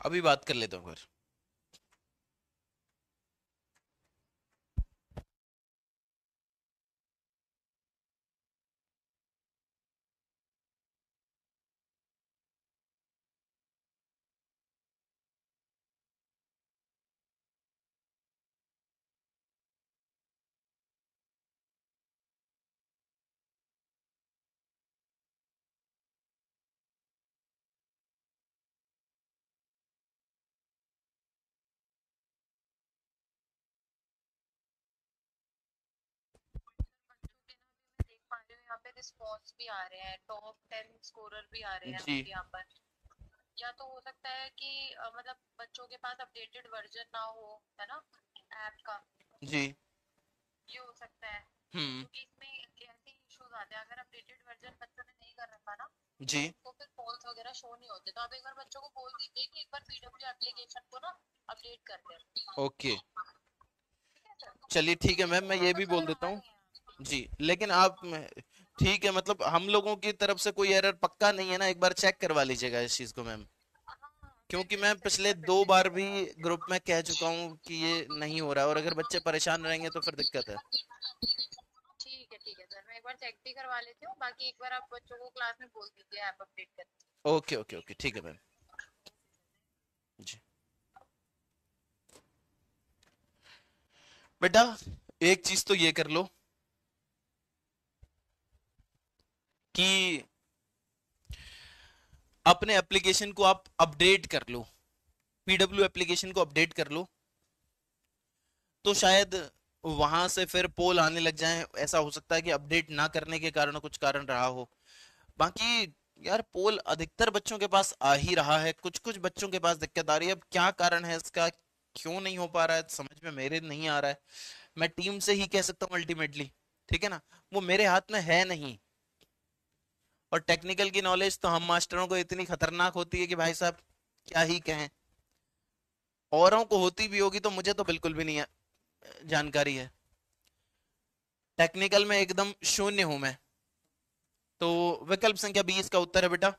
अभी बात कर लेता हूँ फिर। देख पा रही हूँ यहाँ पे रिस्पॉन्स भी आ रहे हैं, टॉप 10 स्कोरर भी आ रहे हैं जी। मुझे यहाँ पर। या तो हो सकता है कि मतलब बच्चों के पास अपडेटेड वर्जन ना हो, है ना, ऐप का। जी। ये हो सकता है हम्म। क्योंकि इसमें ऐसे इश्यूज आते हैं, अगर अपडेटेड वर्जन बच्चों ने नहीं कर रखा ना तो जी। उनको फिर कॉल्स वगैरह शो नहीं होते। तो आप एक बार बच्चों को बोल दीजिए कि एक बार पीडब्ल्यू एप्लीकेशन को ना अपडेट कर दें। ओके। ठीक है सर। चलिए ठीक है मैम, मैं ये भी फोटोज बोल वगैरह देता आ हूँ। रही हैं। जी, लेकिन आप ठीक है, मतलब हम लोगों की तरफ से कोई एरर पक्का नहीं है ना? एक बार चेक करवा लीजिएगा इस चीज को मैम। हाँ हाँ, फिर क्योंकि भी मैं मैं चेक एक पिछले बार फिर दो से बार भी ग्रुप में कह चुका हूँ कि ये नहीं हो रहा है, और अगर बच्चे परेशान रहेंगे तो फिर दिक्कत है। ठीक है सर, मैं एक बार चेक भी करवा लेती हूँ। बाकी एक बार आप बच्चों को क्लास में बोल दीजिए ऐप अपडेट कर। ओके ओके ओके, ठीक है मैम। जी। बेटा, एक चीज तो ये कर लो कि अपने एप्लीकेशन को आप अपडेट कर लो, पीडब्ल्यू एप्लीकेशन को अपडेट कर लो, तो शायद वहां से फिर पोल आने लग जाए। ऐसा हो सकता है कि अपडेट ना करने के कारण कुछ कारण रहा हो। बाकी यार, पोल अधिकतर बच्चों के पास आ ही रहा है। कुछ कुछ बच्चों के पास दिक्कत आ रही है। अब क्या कारण है इसका, क्यों नहीं हो पा रहा है, समझ में मेरे नहीं आ रहा है। मैं टीम से ही कह सकता हूँ अल्टीमेटली, ठीक है ना? वो मेरे हाथ में है नहीं। और टेक्निकल की नॉलेज तो हम मास्टरों को इतनी खतरनाक होती है कि भाई साहब क्या ही कहें। औरों को होती भी होगी तो मुझे तो बिल्कुल भी नहीं है, जानकारी है। टेक्निकल में एकदम शून्य हूं मैं। तो विकल्प संख्या 20 का उत्तर है बेटा।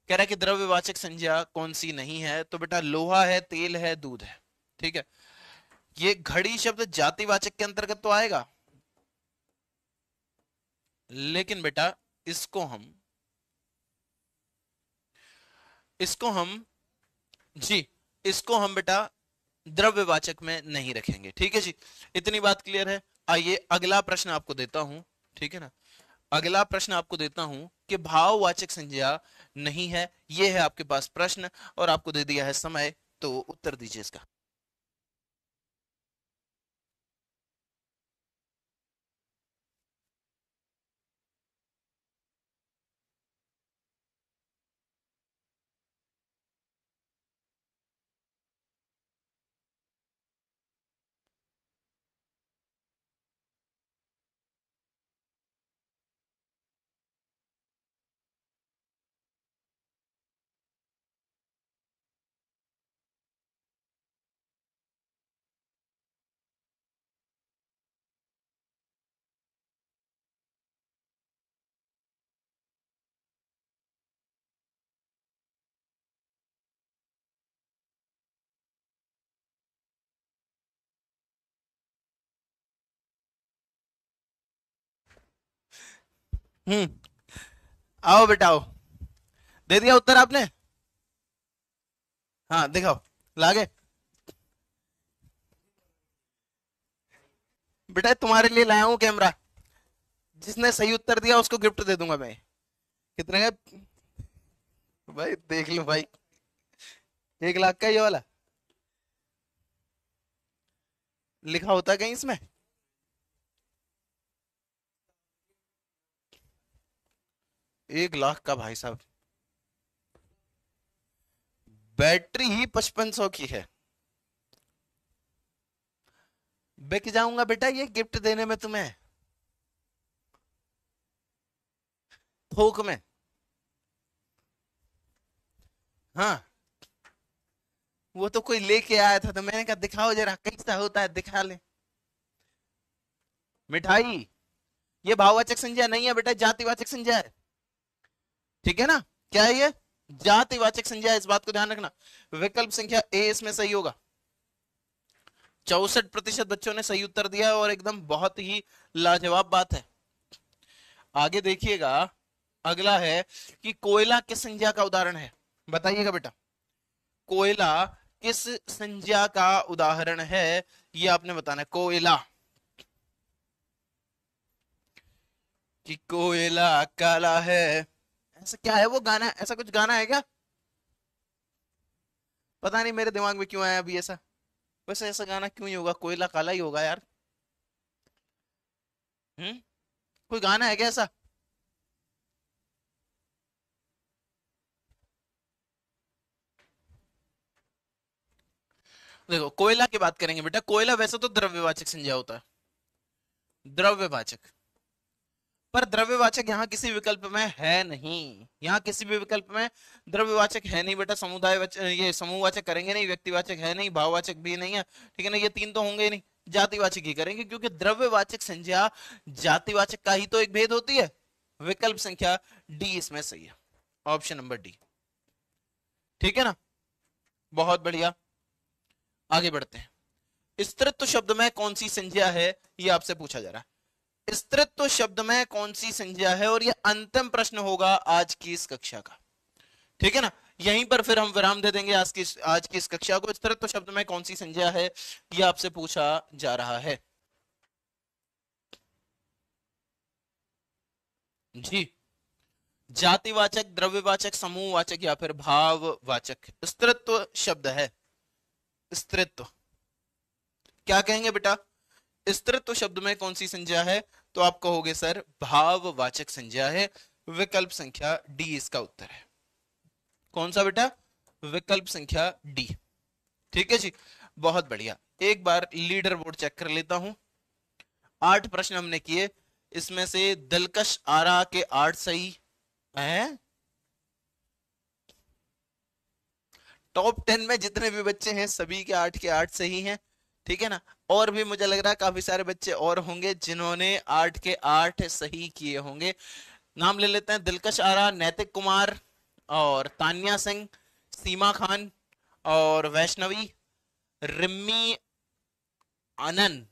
कह रहा है कि द्रव्यवाचक संज्ञा कौन सी नहीं है, तो बेटा लोहा है, तेल है, दूध है। ठीक है। ये घड़ी शब्द जातिवाचक के अंतर्गत तो आएगा, लेकिन बेटा इसको हम इसको हम जी, इसको हम बेटा द्रव्यवाचक में नहीं रखेंगे। ठीक है जी, इतनी बात क्लियर है। आइए अगला प्रश्न आपको देता हूं, ठीक है ना? अगला प्रश्न आपको देता हूं कि भाववाचक संज्ञा नहीं है, यह है आपके पास प्रश्न, और आपको दे दिया है समय, तो उत्तर दीजिए इसका। हम्म। आओ बेटा आओ। दे दिया उत्तर आपने? हाँ दिखाओ, लागे। बेटा तुम्हारे लिए लाया हूं कैमरा, जिसने सही उत्तर दिया उसको गिफ्ट दे दूंगा मैं। कितने का? भाई देख लो भाई, 1 लाख का ये वाला। लिखा होता कहीं इसमें? 1 लाख का भाई साहब, बैटरी ही 5500 की है। बिक जाऊंगा बेटा ये गिफ्ट देने में तुम्हें, थोक में। हाँ, वो तो कोई लेके आया था तो मैंने कहा दिखाओ जरा कैसा होता है, दिखा ले। मिठाई, ये भाववाचक संज्ञा नहीं है बेटा, जातिवाचक संज्ञा है। ठीक है ना? क्या है ये? जातिवाचक संज्ञा है, इस बात को ध्यान रखना। विकल्प संख्या ए इसमें सही होगा। 64% बच्चों ने सही उत्तर दिया और एकदम बहुत ही लाजवाब बात है। आगे देखिएगा, अगला है कि कोयला किस संज्ञा का उदाहरण है? बताइएगा बेटा, कोयला किस संज्ञा का उदाहरण है, ये आपने बताना है। कोयला, कि कोयला काला है, ऐसा क्या है वो गाना? ऐसा कुछ गाना है क्या? पता नहीं मेरे दिमाग में क्यों आया अभी ऐसा। वैसे ऐसा गाना क्यों ही होगा, कोयला काला ही होगा यार। हम्म, कोई गाना है क्या ऐसा? देखो कोयला की बात करेंगे बेटा, कोयला वैसे तो द्रव्यवाचक संज्ञा होता है, द्रव्यवाचक। पर द्रव्यवाचक यहाँ किसी विकल्प में है नहीं, यहाँ किसी भी विकल्प में द्रव्यवाचक है नहीं बेटा। ये समूहवाचक करेंगे नहीं, व्यक्तिवाचक है नहीं, भाववाचक भी नहीं है। ठीक है ना? ये तीन तो होंगे ही नहीं, जातिवाचक ही करेंगे, क्योंकि द्रव्यवाचक संज्ञा जातिवाचक का ही तो एक भेद होती है। विकल्प संख्या डी इसमें सही है, ऑप्शन नंबर डी। ठीक है ना? बहुत बढ़िया, आगे बढ़ते हैं। स्त्रीत्व शब्द में कौन सी संज्ञा है, ये आपसे पूछा जा रहा है। स्त्रीत्व शब्द में कौन सी संज्ञा है, और ये अंतिम प्रश्न होगा आज की इस कक्षा का। ठीक है ना? यहीं पर फिर हम विराम दे देंगे आज की इस कक्षा को। स्त्रीत्व शब्द में कौन सी संज्ञा है, ये आपसे पूछा जा रहा है जी। जातिवाचक, द्रव्यवाचक, समूहवाचक या फिर भाववाचक स्त्रीत्व शब्द है। स्त्रीत्व क्या कहेंगे बेटा? स्त्रीत्व शब्द में कौन सी संज्ञा है? तो आप कहोगे सर भाववाचक संज्ञा है। विकल्प संख्या डी इसका उत्तर है। कौन सा बेटा? विकल्प संख्या डी। ठीक है जी, बहुत बढ़िया। एक बार लीडर बोर्ड चेक कर लेता हूं। 8 प्रश्न हमने किए, इसमें से दिलकश आरा के 8 सही हैं। टॉप 10 में जितने भी बच्चे हैं सभी के 8 सही हैं। ठीक है ना? और भी मुझे लग रहा है काफी सारे बच्चे और होंगे जिन्होंने 8 के 8 सही किए होंगे। नाम ले लेते हैं। दिलकश आरा, नैतिक कुमार और तान्या सिंह, सीमा खान और वैष्णवी, रिम्मी अनन,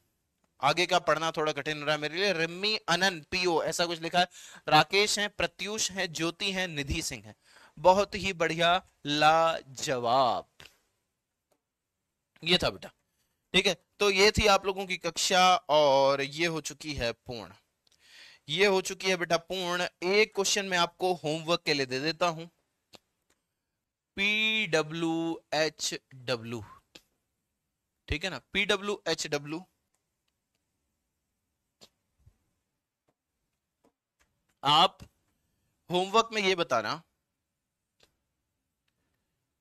आगे का पढ़ना थोड़ा कठिन हो रहा है मेरे लिए, रिम्मी अनन पीओ ऐसा कुछ लिखा है, राकेश है, प्रत्यूष है, ज्योति है, निधि सिंह है। बहुत ही बढ़िया, लाजवाब। ये था बेटा। ठीक है, तो ये थी आप लोगों की कक्षा और ये हो चुकी है पूर्ण। ये हो चुकी है बेटा पूर्ण। एक क्वेश्चन मैं आपको होमवर्क के लिए दे देता हूं। PWHW, ठीक है ना? PWHW, आप होमवर्क में ये बताना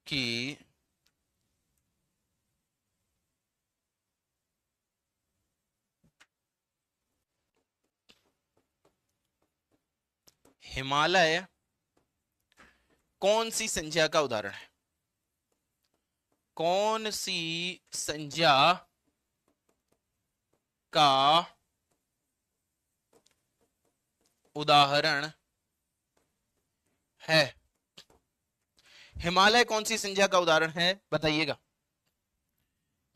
कि हिमालय कौन सी संज्ञा का उदाहरण है? कौन सी संज्ञा का उदाहरण है? हिमालय कौन सी संज्ञा का उदाहरण है, बताइएगा।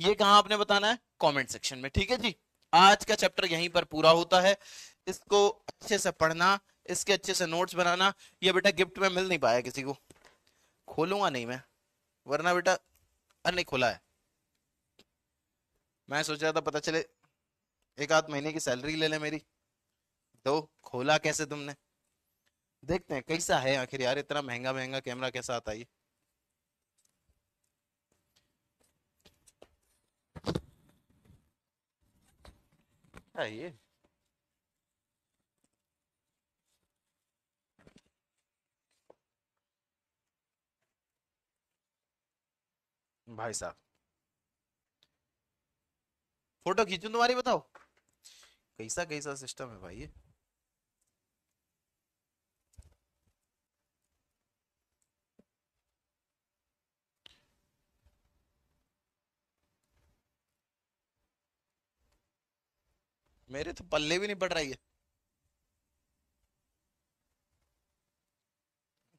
ये कहां आपने बताना है? कमेंट सेक्शन में। ठीक है जी, आज का चैप्टर यहीं पर पूरा होता है। इसको अच्छे से पढ़ना, इसके अच्छे से नोट्स बनाना। ये बेटा गिफ्ट में मिल नहीं पाया किसी को, खोलूंगा नहीं मैं, वरना बेटा नहीं खोला है। मैं सोच रहा था पता चले एक आध महीने की सैलरी ले ले मेरी, तो खोला कैसे तुमने। देखते हैं कैसा है आखिर यार, इतना महंगा महंगा कैमरा कैसा आता है ये। क्या है ये? भाई साहब, फोटो खींचूं तुम्हारी, बताओ कैसा कैसा सिस्टम है भाई ये। मेरे तो पल्ले भी नहीं पड़ रही है।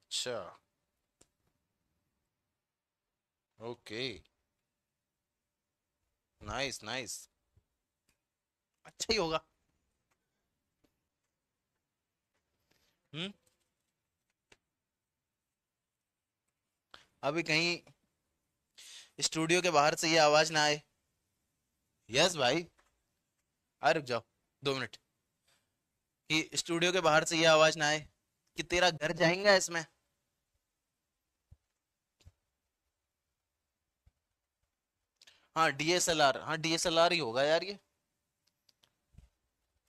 अच्छा, ओके, नाइस नाइस, अच्छा ही होगा। हम्म। अभी कहीं स्टूडियो के बाहर से ये आवाज ना आए। यस भाई, आ रुक जाओ 2 मिनट, कि स्टूडियो के बाहर से ये आवाज ना आए कि तेरा घर जाएगा इसमें। हाँ डीएसएलआर, हाँ डीएसएलआर ही होगा यार ये।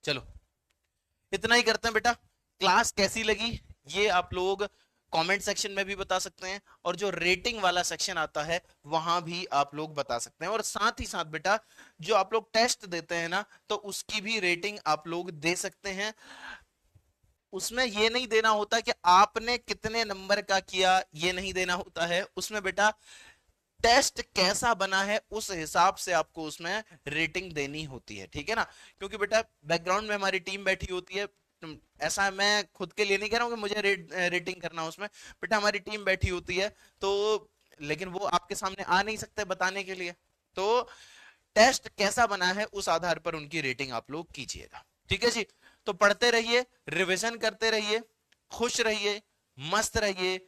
चलो इतना ही करते हैं बेटा। क्लास कैसी लगी ये आप लोग कमेंट सेक्शन में भी बता सकते हैं, और जो रेटिंग वाला सेक्शन आता है वहां भी आप लोग बता सकते हैं। और साथ ही साथ बेटा जो आप लोग टेस्ट देते हैं ना, तो उसकी भी रेटिंग आप लोग दे सकते हैं। उसमें ये नहीं देना होता कि आपने कितने नंबर का किया, ये नहीं देना होता है उसमें बेटा। टेस्ट कैसा बना है उस हिसाब से आपको उसमें रेटिंग देनी होती है, ठीक है ना। क्योंकि बेटा बैकग्राउंड में हमारी टीम बैठी होती है, ऐसा मैं खुद के लिए नहीं कह रहा हूँ कि मुझे रेटिंग करना उसमें। बेटा हमारी टीम बैठी होती है, तो लेकिन वो आपके सामने आ नहीं सकते बताने के लिए। तो टेस्ट कैसा बना है उस आधार पर उनकी रेटिंग आप लोग कीजिएगा, ठीक है जी। तो पढ़ते रहिए, रिवीजन करते रहिए, खुश रहिए, मस्त रहिए।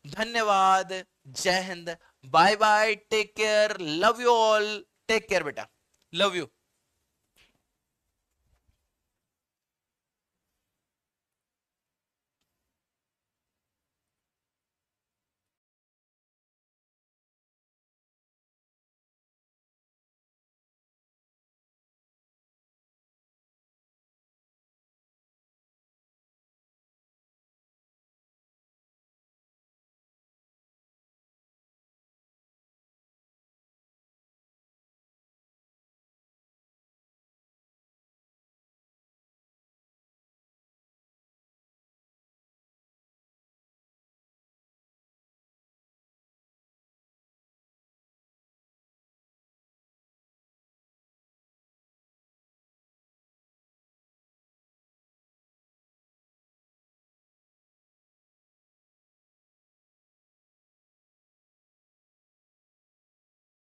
धन्यवाद, जय Hind, bye bye, take care, love you all, take care बेटा, लव यू।